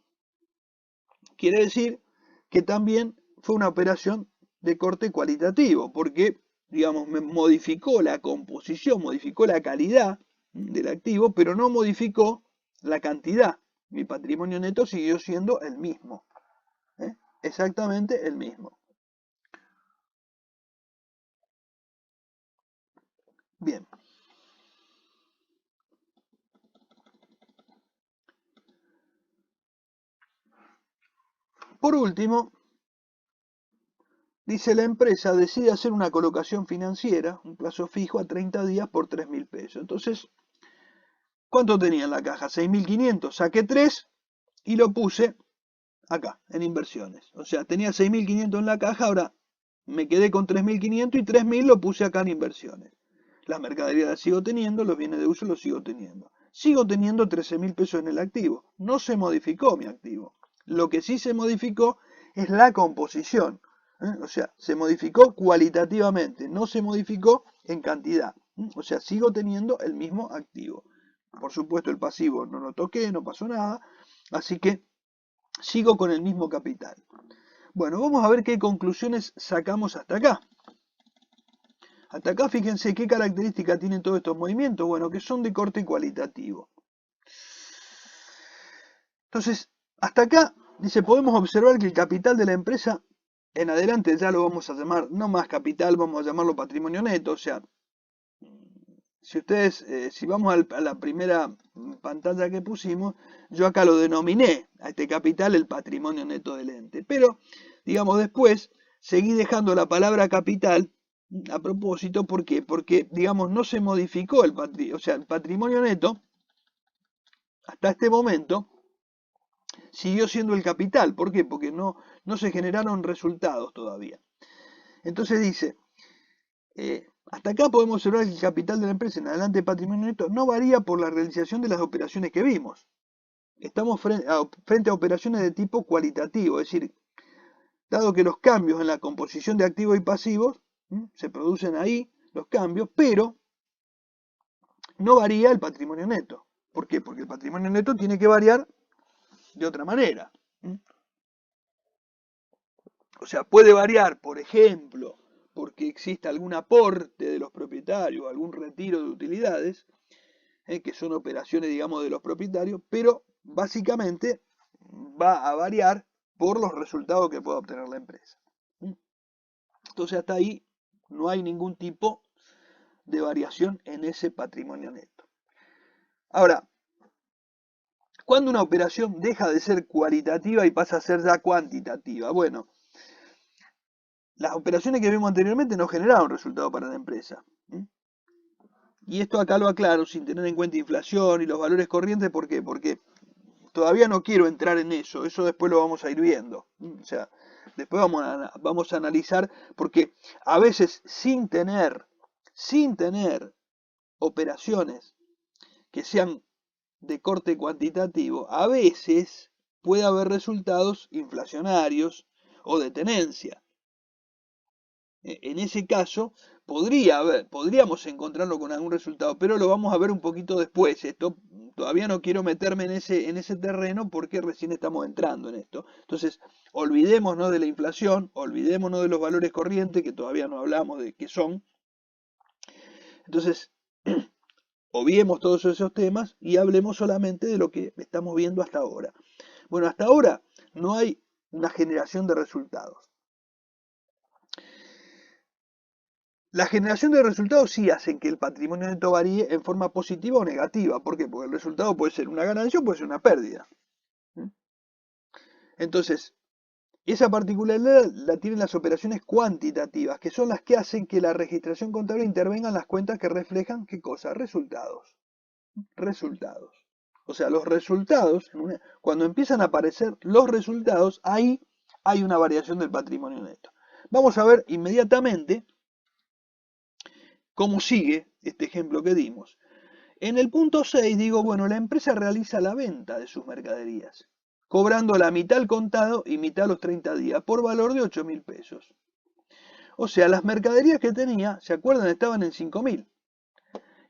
Quiere decir que también fue una operación de corte cualitativo, porque, digamos, me modificó la composición, modificó la calidad del activo, pero no modificó la cantidad. Mi patrimonio neto siguió siendo el mismo. Exactamente el mismo. Bien. Por último, dice, la empresa decide hacer una colocación financiera, un plazo fijo a 30 días por 3.000 pesos. Entonces, ¿cuánto tenía en la caja? 6.500. Saqué 3 y lo puse acá, en inversiones. O sea, tenía 6.500 en la caja, ahora me quedé con 3.500 y 3.000 lo puse acá en inversiones. Las mercaderías las sigo teniendo, los bienes de uso los sigo teniendo. Sigo teniendo 13.000 pesos en el activo. No se modificó mi activo. Lo que sí se modificó es la composición. O sea, se modificó cualitativamente, no se modificó en cantidad. O sea, sigo teniendo el mismo activo. Por supuesto, el pasivo no lo toqué, no pasó nada. Así que sigo con el mismo capital. Bueno, vamos a ver qué conclusiones sacamos hasta acá. Hasta acá fíjense qué características tienen todos estos movimientos. Bueno, que son de corte cualitativo. Entonces, hasta acá, dice, podemos observar que el capital de la empresa, en adelante ya lo vamos a llamar, no más capital, vamos a llamarlo patrimonio neto. O sea, si ustedes, si vamos a la primera pantalla que pusimos, yo acá lo denominé a este capital el patrimonio neto del ente. Pero, digamos, después seguí dejando la palabra capital a propósito. ¿Por qué? Porque, digamos, no se modificó el patrimonio neto hasta este momento siguió siendo el capital. ¿Por qué? Porque no se generaron resultados todavía. Entonces dice, hasta acá podemos observar que el capital de la empresa en adelante de patrimonio neto no varía por la realización de las operaciones que vimos. Estamos frente a operaciones de tipo cualitativo, es decir, dado que los cambios en la composición de activos y pasivos se producen ahí, los cambios, pero no varía el patrimonio neto. ¿Por qué? Porque el patrimonio neto tiene que variar de otra manera. O sea, puede variar, por ejemplo, porque existe algún aporte de los propietarios, algún retiro de utilidades, que son operaciones, digamos, de los propietarios, pero básicamente va a variar por los resultados que pueda obtener la empresa. Entonces hasta ahí no hay ningún tipo de variación en ese patrimonio neto. Ahora, ¿cuándo una operación deja de ser cualitativa y pasa a ser ya cuantitativa? Bueno, las operaciones que vimos anteriormente no generaron resultado para la empresa. Y esto acá lo aclaro sin tener en cuenta inflación y los valores corrientes. ¿Por qué? Porque todavía no quiero entrar en eso. Eso después lo vamos a ir viendo. O sea, después vamos a analizar, porque a veces sin tener operaciones que sean de corte cuantitativo, a veces puede haber resultados inflacionarios o de tenencia. En ese caso, podríamos encontrarlo con algún resultado, pero lo vamos a ver un poquito después. Esto todavía no quiero meterme en ese terreno porque recién estamos entrando en esto. Entonces, olvidémonos de la inflación, olvidémonos de los valores corrientes, que todavía no hablamos de qué son. Entonces, obviemos todos esos temas y hablemos solamente de lo que estamos viendo hasta ahora. Bueno, hasta ahora no hay una generación de resultados. La generación de resultados sí hacen que el patrimonio neto varíe en forma positiva o negativa. ¿Por qué? Porque el resultado puede ser una ganancia o puede ser una pérdida. Entonces, esa particularidad la tienen las operaciones cuantitativas, que son las que hacen que la registración contable intervenga en las cuentas que reflejan, ¿qué cosa? Resultados. Resultados. O sea, los resultados, cuando empiezan a aparecer los resultados, ahí hay una variación del patrimonio neto. Vamos a ver inmediatamente cómo sigue este ejemplo que dimos. En el punto 6 digo, bueno, la empresa realiza la venta de sus mercaderías, cobrando la mitad al contado y mitad a los 30 días, por valor de 8.000 pesos. O sea, las mercaderías que tenía, ¿se acuerdan? Estaban en 5.000.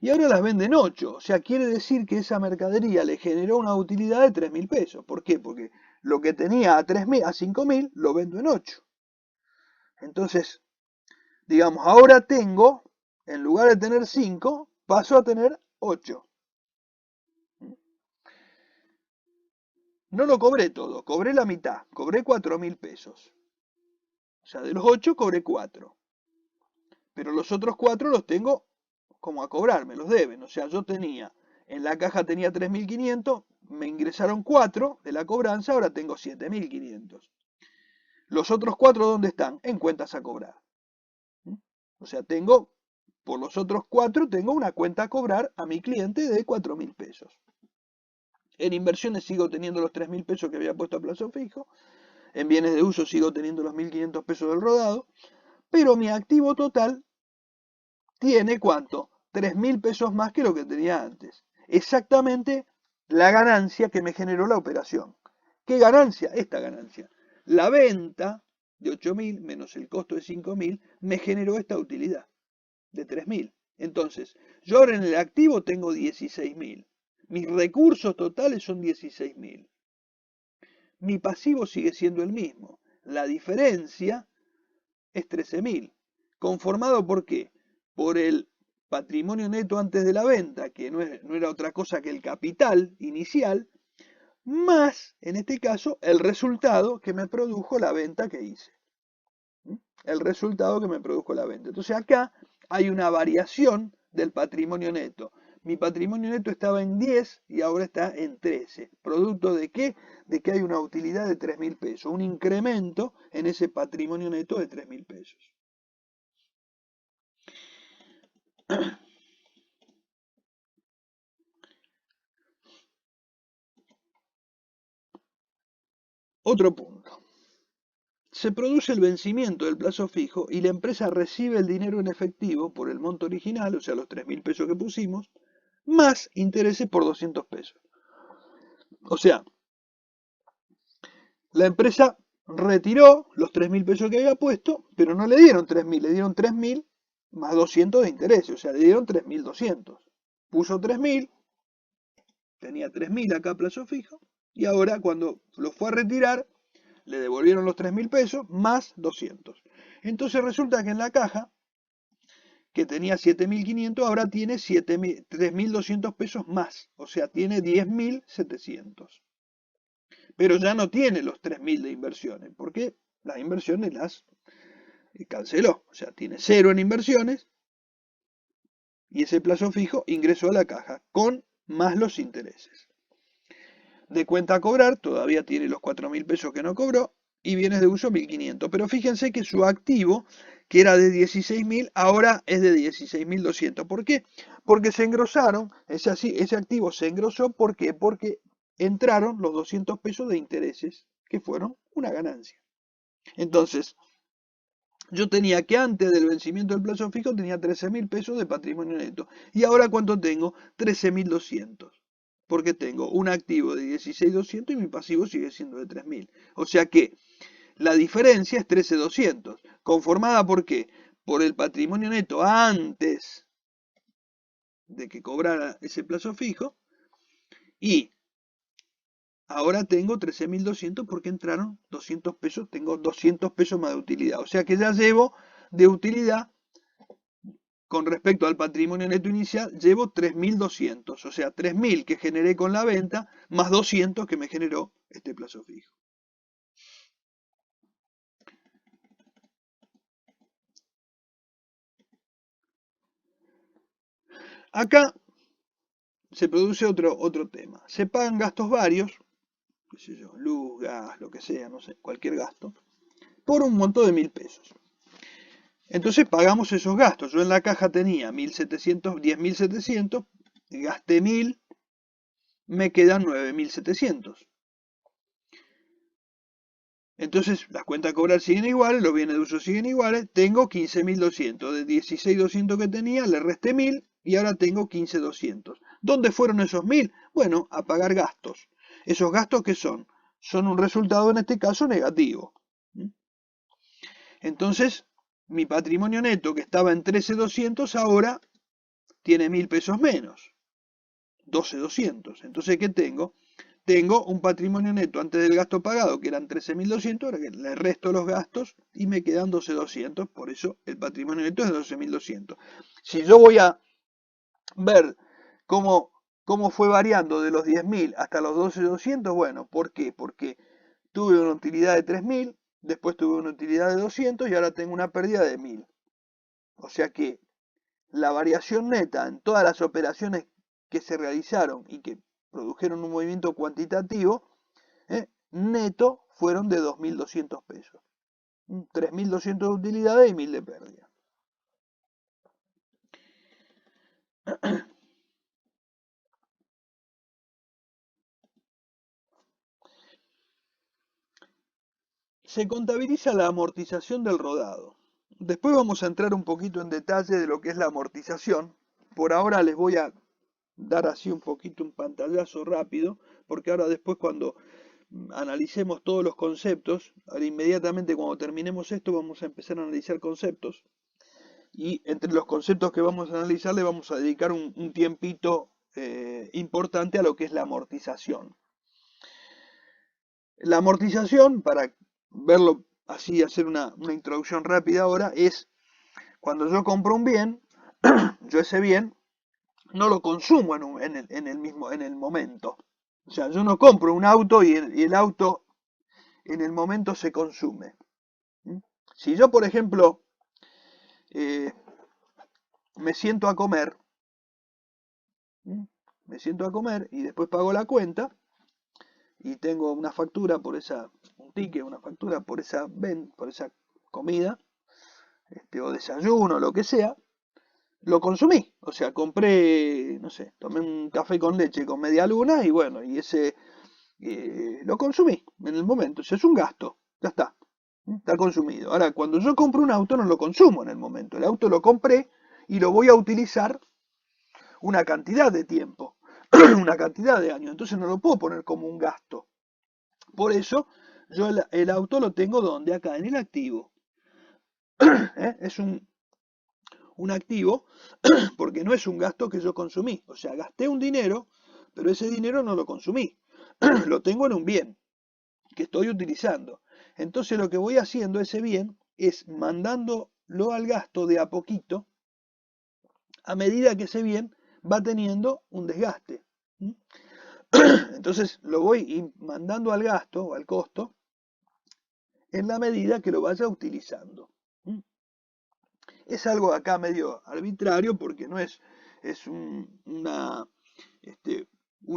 Y ahora las vende en 8. O sea, quiere decir que esa mercadería le generó una utilidad de 3.000 pesos. ¿Por qué? Porque lo que tenía a 5.000 lo vendo en 8. Entonces, digamos, ahora tengo, en lugar de tener 5, paso a tener 8. No lo cobré todo, cobré la mitad, cobré 4.000 pesos. O sea, de los 8 cobré 4. Pero los otros 4 los tengo como a cobrar, me los deben. O sea, yo tenía, en la caja tenía 3.500, me ingresaron 4 de la cobranza, ahora tengo 7.500. Los otros 4, ¿dónde están? En cuentas a cobrar. O sea, tengo, por los otros 4, tengo una cuenta a cobrar a mi cliente de 4.000 pesos. En inversiones sigo teniendo los 3.000 pesos que había puesto a plazo fijo. En bienes de uso sigo teniendo los 1.500 pesos del rodado. Pero mi activo total tiene ¿cuánto? 3.000 pesos más que lo que tenía antes. Exactamente la ganancia que me generó la operación. ¿Qué ganancia? Esta ganancia. La venta de 8.000 menos el costo de 5.000 me generó esta utilidad de 3.000. Entonces, yo ahora en el activo tengo 16.000. Mis recursos totales son 16.000. Mi pasivo sigue siendo el mismo. La diferencia es 13.000. ¿Conformado por qué? Por el patrimonio neto antes de la venta, que no era otra cosa que el capital inicial, más, en este caso, el resultado que me produjo la venta que hice. El resultado que me produjo la venta. Entonces acá hay una variación del patrimonio neto. Mi patrimonio neto estaba en 10 y ahora está en 13. ¿Producto de qué? De que hay una utilidad de 3.000 pesos. Un incremento en ese patrimonio neto de 3.000 pesos. Otro punto. Se produce el vencimiento del plazo fijo y la empresa recibe el dinero en efectivo por el monto original, o sea, los 3.000 pesos que pusimos, más intereses por 200 pesos. O sea, la empresa retiró los 3.000 pesos que había puesto, pero no le dieron 3.000, le dieron 3.000 más 200 de intereses, o sea, le dieron 3.200. Puso 3.000, tenía 3.000 acá a plazo fijo, y ahora cuando lo fue a retirar, le devolvieron los 3.000 pesos más 200. Entonces resulta que en la caja, que tenía 7.500, ahora tiene 3.200 pesos más, o sea, tiene 10.700. Pero ya no tiene los 3.000 de inversiones, porque las inversiones las canceló. O sea, tiene 0 en inversiones y ese plazo fijo ingresó a la caja con más los intereses. De cuenta a cobrar, todavía tiene los 4.000 pesos que no cobró y bienes de uso 1.500. Pero fíjense que su activo, que era de 16.000, ahora es de 16.200. ¿Por qué? Porque se engrosaron, ese activo se engrosó. ¿Por qué? Porque entraron los 200 pesos de intereses, que fueron una ganancia. Entonces, yo tenía que antes del vencimiento del plazo fijo tenía 13.000 pesos de patrimonio neto. Y ahora ¿cuánto tengo? 13.200. Porque tengo un activo de 16.200 y mi pasivo sigue siendo de 3.000. O sea que la diferencia es 13.200. ¿Conformada por qué? Por el patrimonio neto antes de que cobrara ese plazo fijo. Y ahora tengo 13.200 porque entraron 200 pesos. Tengo 200 pesos más de utilidad. O sea que ya llevo de utilidad con respecto al patrimonio neto inicial, llevo 3.200, o sea, 3.000 que generé con la venta, más 200 que me generó este plazo fijo. Acá se produce otro tema. Se pagan gastos varios, qué sé yo, luz, gas, lo que sea, no sé, cualquier gasto, por un monto de 1.000 pesos. Entonces pagamos esos gastos. Yo en la caja tenía 1.700, 10.700, gasté 1.000, me quedan 9.700. Entonces las cuentas a cobrar siguen iguales, los bienes de uso siguen iguales, tengo 15.200. De 16.200 que tenía, le resté 1.000 y ahora tengo 15.200. ¿Dónde fueron esos 1.000? Bueno, a pagar gastos. ¿Esos gastos qué son? Son un resultado en este caso negativo. Entonces, mi patrimonio neto que estaba en 13.200 ahora tiene 1.000 pesos menos. 12.200. Entonces, ¿qué tengo? Tengo un patrimonio neto antes del gasto pagado, que eran 13.200, ahora que le resto los gastos y me quedan 12.200, por eso el patrimonio neto es de 12.200. Si yo voy a ver cómo fue variando de los 10.000 hasta los 12.200, bueno, ¿por qué? Porque tuve una utilidad de 3.000, después tuve una utilidad de 200 y ahora tengo una pérdida de 1.000. O sea que la variación neta en todas las operaciones que se realizaron y que produjeron un movimiento cuantitativo, neto fueron de 2.200 pesos. 3.200 de utilidades y 1.000 de pérdida. Se contabiliza la amortización del rodado. Después vamos a entrar un poquito en detalle de lo que es la amortización. Por ahora les voy a dar así un poquito un pantallazo rápido, porque ahora después cuando analicemos todos los conceptos, ahora inmediatamente cuando terminemos esto vamos a empezar a analizar conceptos, y entre los conceptos que vamos a analizar le vamos a dedicar un tiempito importante a lo que es la amortización. La amortización, para verlo así, hacer una introducción rápida ahora, es cuando yo compro un bien, yo ese bien no lo consumo en el momento. O sea, yo no compro un auto y el auto en el momento se consume. Si yo, por ejemplo, me siento a comer y después pago la cuenta y tengo una factura por un ticket, una factura por esa comida, o desayuno, lo que sea, lo consumí. O sea, compré, no sé, tomé un café con leche con media luna y bueno, y ese lo consumí en el momento. O sea, es un gasto, ya está consumido. Ahora, cuando yo compro un auto no lo consumo en el momento. El auto lo compré y lo voy a utilizar una cantidad de tiempo, una cantidad de años. Entonces no lo puedo poner como un gasto. Por eso yo el auto lo tengo ¿dónde? Acá, en el activo. Es un activo porque no es un gasto que yo consumí. O sea, gasté un dinero, pero ese dinero no lo consumí. Lo tengo en un bien que estoy utilizando. Entonces lo que voy haciendo ese bien es mandándolo al gasto de a poquito a medida que ese bien va teniendo un desgaste. Entonces lo voy mandando al gasto o al costo en la medida que lo vaya utilizando. Es algo acá medio arbitrario porque no es una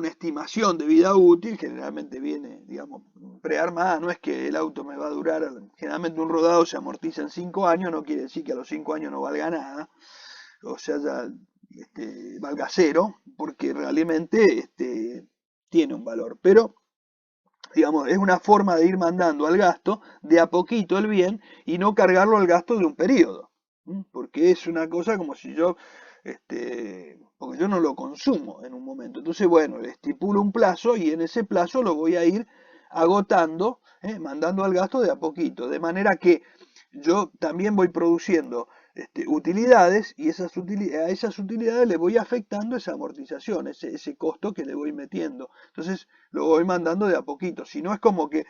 estimación de vida útil, generalmente viene, digamos, prearmada, no es que el auto me va a durar, generalmente un rodado se amortiza en 5 años, no quiere decir que a los 5 años no valga nada, o sea, ya valga cero, porque realmente tiene un valor, pero digamos, es una forma de ir mandando al gasto de a poquito el bien y no cargarlo al gasto de un periodo, porque es una cosa como si yo, porque yo no lo consumo en un momento. Entonces, bueno, le estipulo un plazo y en ese plazo lo voy a ir agotando, mandando al gasto de a poquito, de manera que yo también voy produciendo utilidades y a esas utilidades le voy afectando esa amortización, ese costo que le voy metiendo. Entonces lo voy mandando de a poquito. Si no es como que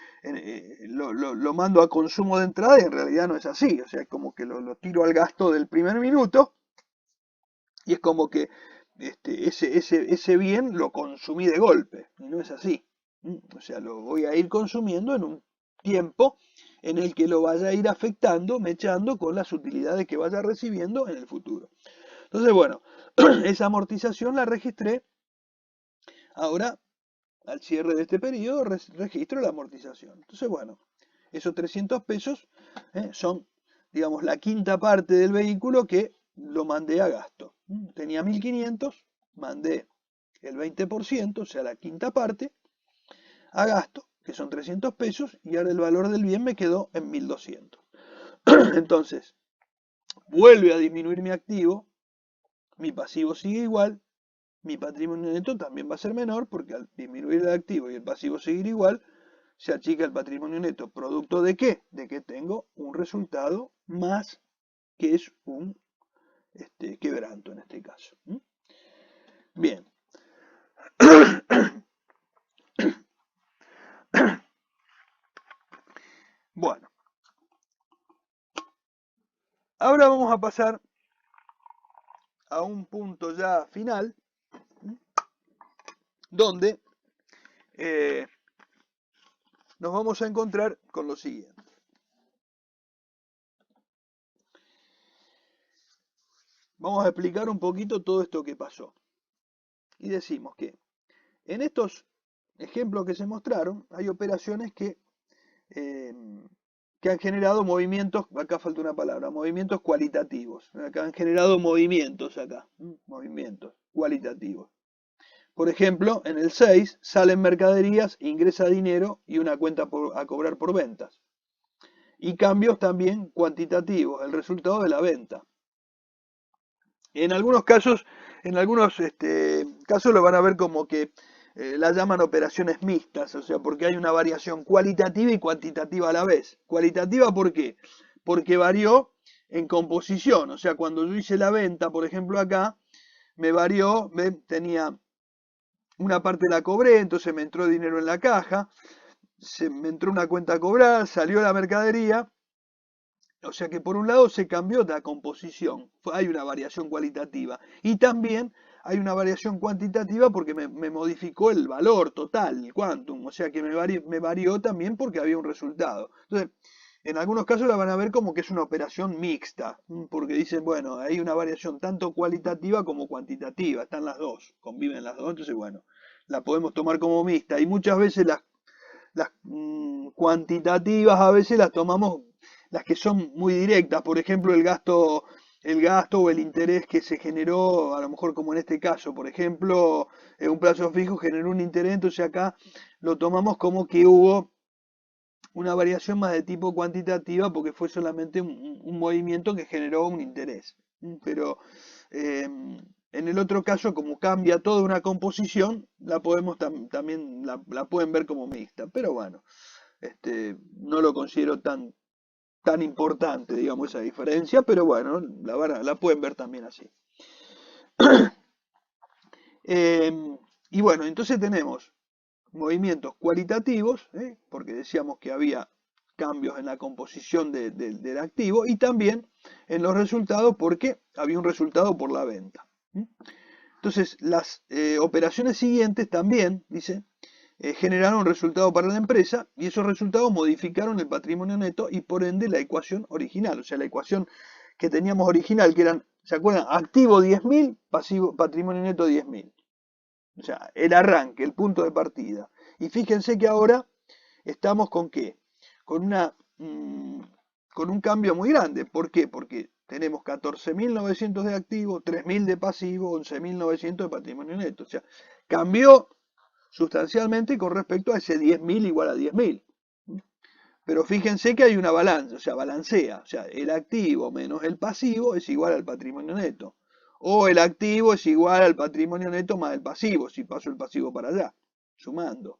lo mando a consumo de entrada y en realidad no es así. O sea, es como que lo tiro al gasto del primer minuto Y es como que ese bien lo consumí de golpe, y no es así. O sea, lo voy a ir consumiendo en un tiempo en el que lo vaya a ir afectando, mechando con las utilidades que vaya recibiendo en el futuro. Entonces, bueno, esa amortización la registré. Ahora, al cierre de este periodo, registro la amortización. Entonces, bueno, esos 300 pesos son, digamos, la quinta parte del vehículo que lo mandé a gasto. Tenía 1.500, mandé el 20%, o sea, la quinta parte, a gasto, que son 300 pesos, y ahora el valor del bien me quedó en 1.200. Entonces, vuelve a disminuir mi activo, mi pasivo sigue igual, mi patrimonio neto también va a ser menor, porque al disminuir el activo y el pasivo seguir igual, se achica el patrimonio neto. ¿Producto de qué? De que tengo un resultado más, que es un quebranto en este caso. Bien. Bueno. Ahora vamos a pasar a un punto ya final, donde nos vamos a encontrar con lo siguiente. Vamos a explicar un poquito todo esto que pasó. Y decimos que en estos ejemplos que se mostraron, hay operaciones que han generado movimientos, acá falta una palabra, movimientos cualitativos. Acá han generado movimientos movimientos cualitativos. Por ejemplo, en el 6 salen mercaderías, ingresa dinero y una cuenta a cobrar por ventas. Y cambios también cuantitativos, el resultado de la venta. En algunos casos, casos lo van a ver como que la llaman operaciones mixtas, o sea, porque hay una variación cualitativa y cuantitativa a la vez. Cualitativa, ¿por qué? Porque varió en composición, o sea, cuando yo hice la venta, por ejemplo acá, me varió, tenía una parte la cobré, entonces me entró dinero en la caja, me entró una cuenta a cobrar, salió la mercadería. O sea que por un lado se cambió la composición, hay una variación cualitativa. Y también hay una variación cuantitativa porque me modificó el valor total, el quantum. O sea que me varió también porque había un resultado. Entonces, en algunos casos la van a ver como que es una operación mixta, porque dicen, bueno, hay una variación tanto cualitativa como cuantitativa, están las dos, conviven las dos, entonces bueno, la podemos tomar como mixta. Y muchas veces las cuantitativas a veces las tomamos, las que son muy directas, por ejemplo el gasto o el interés que se generó, a lo mejor como en este caso, por ejemplo, un plazo fijo generó un interés, entonces acá lo tomamos como que hubo una variación más de tipo cuantitativa porque fue solamente un movimiento que generó un interés. Pero en el otro caso, como cambia toda una composición, la podemos también la pueden ver como mixta. Pero bueno, no lo considero tan importante, digamos, esa diferencia, pero bueno, la pueden ver también así. Y bueno, entonces tenemos movimientos cualitativos, porque decíamos que había cambios en la composición del activo, y también en los resultados porque había un resultado por la venta. Entonces, las operaciones siguientes también, dice, generaron un resultado para la empresa y esos resultados modificaron el patrimonio neto y por ende la ecuación original, o sea, la ecuación que teníamos original, que eran, ¿se acuerdan? Activo 10.000, patrimonio neto 10.000. O sea, el arranque, el punto de partida. Y fíjense que ahora estamos con ¿qué? Con un cambio muy grande. ¿Por qué? Porque tenemos 14.900 de activo, 3.000 de pasivo, 11.900 de patrimonio neto. O sea, cambió sustancialmente con respecto a ese 10.000 igual a 10.000. Pero fíjense que hay una balanza, o sea, balancea. O sea, el activo menos el pasivo es igual al patrimonio neto. O el activo es igual al patrimonio neto más el pasivo, si paso el pasivo para allá, sumando.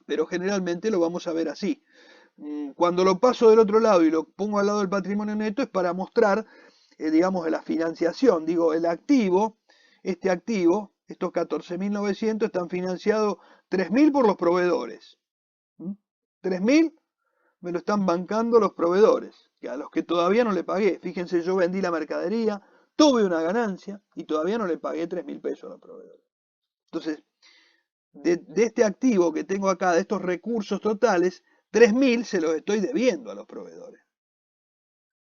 Pero generalmente lo vamos a ver así. Cuando lo paso del otro lado y lo pongo al lado del patrimonio neto es para mostrar, digamos, la financiación. Digo, el activo, estos 14.900 están financiados 3.000 por los proveedores. 3.000 me lo están bancando los proveedores, a los que todavía no le pagué. Fíjense, yo vendí la mercadería, tuve una ganancia y todavía no le pagué 3.000 pesos a los proveedores. Entonces, de este activo que tengo acá, de estos recursos totales, 3.000 se los estoy debiendo a los proveedores.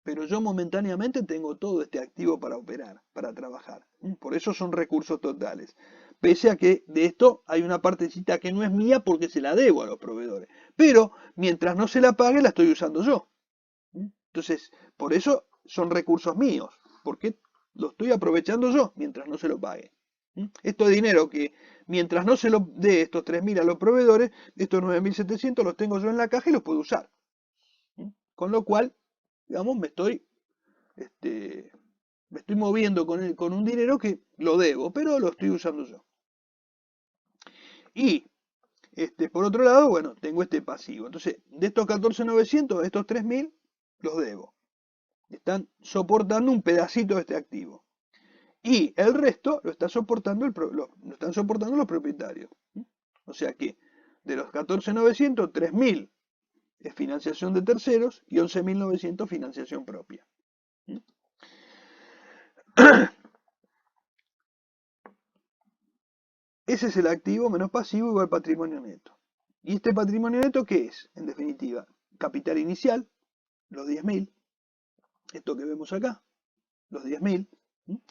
Pero yo momentáneamente tengo todo este activo para operar, para trabajar. Por eso son recursos totales. Pese a que de esto hay una partecita que no es mía porque se la debo a los proveedores. Pero mientras no se la pague, la estoy usando yo. Entonces, por eso son recursos míos, porque lo estoy aprovechando yo mientras no se lo pague. Esto es dinero que mientras no se lo dé estos 3.000 a los proveedores, estos 9.700 los tengo yo en la caja y los puedo usar. Con lo cual, digamos, me estoy moviendo con un dinero que lo debo, pero lo estoy usando yo. Y por otro lado, bueno, tengo este pasivo. Entonces, de estos 14.900, estos 3.000 los debo. Están soportando un pedacito de este activo. Y el resto lo están soportando los propietarios. O sea que de los 14.900, 3.000 es financiación de terceros y 11.900 financiación propia. Ese es el activo menos pasivo igual patrimonio neto. ¿Y este patrimonio neto qué es? En definitiva, capital inicial, los 10.000, esto que vemos acá, los 10.000,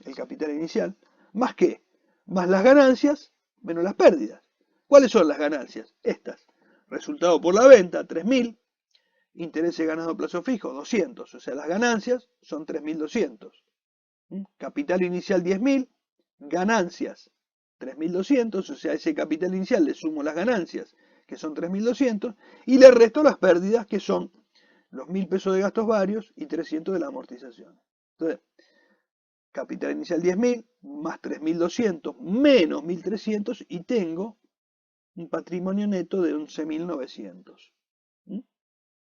el capital inicial, ¿más qué? Más las ganancias, menos las pérdidas. ¿Cuáles son las ganancias? Estas. Resultado por la venta, 3.000. Intereses ganados a plazo fijo, 200. O sea, las ganancias son 3.200. Capital inicial, 10.000. Ganancias, 3.200. O sea, ese capital inicial le sumo las ganancias, que son 3.200. Y le resto las pérdidas, que son los 1.000 pesos de gastos varios y 300 de la amortización. Entonces, capital inicial 10.000 más 3.200 menos 1.300 y tengo un patrimonio neto de 11.900.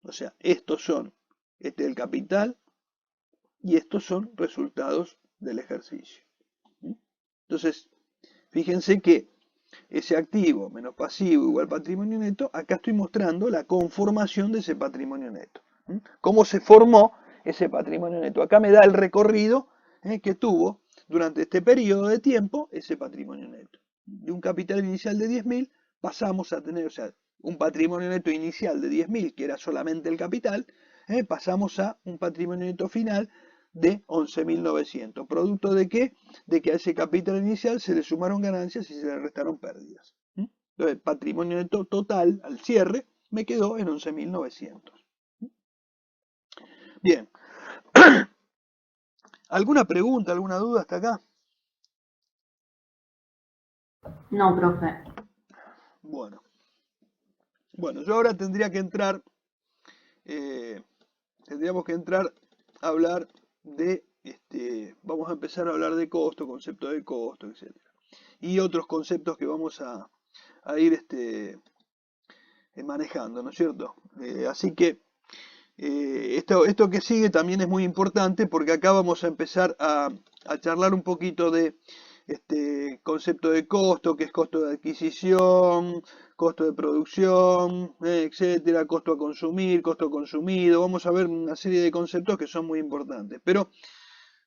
O sea, estos son, este es el capital y estos son resultados del ejercicio. Entonces, fíjense que ese activo menos pasivo igual patrimonio neto, acá estoy mostrando la conformación de ese patrimonio neto. Cómo se formó ese patrimonio neto. Acá me da el recorrido que tuvo durante este periodo de tiempo ese patrimonio neto. De un capital inicial de 10.000 pasamos a tener, o sea, un patrimonio neto inicial de 10.000, que era solamente el capital, pasamos a un patrimonio neto final de 11.900. ¿Producto de qué? De que a ese capital inicial se le sumaron ganancias y se le restaron pérdidas. Entonces, el patrimonio neto total al cierre me quedó en 11.900. Bien. ¿Alguna pregunta, alguna duda hasta acá? No, profe. Bueno, yo ahora tendríamos que entrar a hablar de, vamos a empezar a hablar de costo, concepto de costo, etc. Y otros conceptos que vamos a ir manejando, ¿no es cierto? Así que esto que sigue también es muy importante porque acá vamos a empezar a charlar un poquito de concepto de costo, que es costo de adquisición, costo de producción, etcétera, costo a consumir, costo consumido. Vamos a ver una serie de conceptos que son muy importantes. Pero,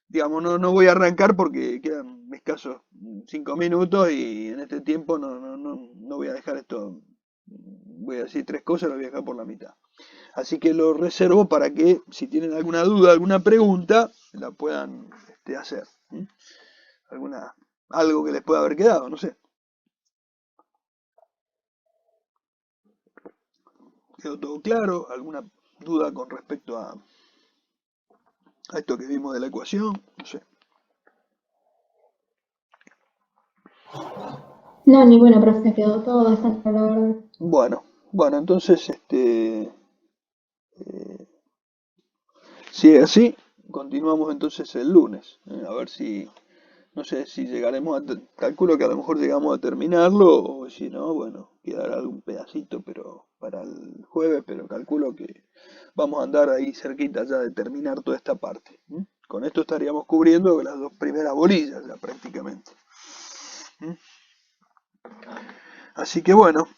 digamos, no voy a arrancar porque quedan escasos 5 minutos y en este tiempo no voy a dejar esto. Voy a decir 3 cosas, lo voy a dejar por la mitad. Así que lo reservo para que, si tienen alguna duda, alguna pregunta, la puedan hacer. Algo que les pueda haber quedado, no sé. ¿Quedó todo claro? ¿Alguna duda con respecto a esto que vimos de la ecuación? No sé. No, ninguna, profe, quedó todo bastante claro, la verdad. Bueno, entonces, si es así, continuamos entonces el lunes. A ver si, no sé si llegaremos calculo que a lo mejor llegamos a terminarlo, o si no, bueno, quedará algún pedacito, pero para el jueves, pero calculo que vamos a andar ahí cerquita ya de terminar toda esta parte. Con esto estaríamos cubriendo las 2 primeras bolillas ya prácticamente. Así que bueno,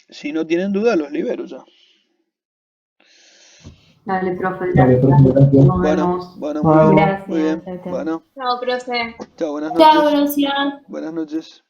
si no tienen duda, los libero ya. Dale, profe, Dale, gracias. profe, gracias. Nos Bueno, vemos. bueno, Chao. muy bien, Gracias. muy bien. Chao, chao. Bueno, Chao, profe. chao, buenas Chao, noches. Lucian. Buenas noches.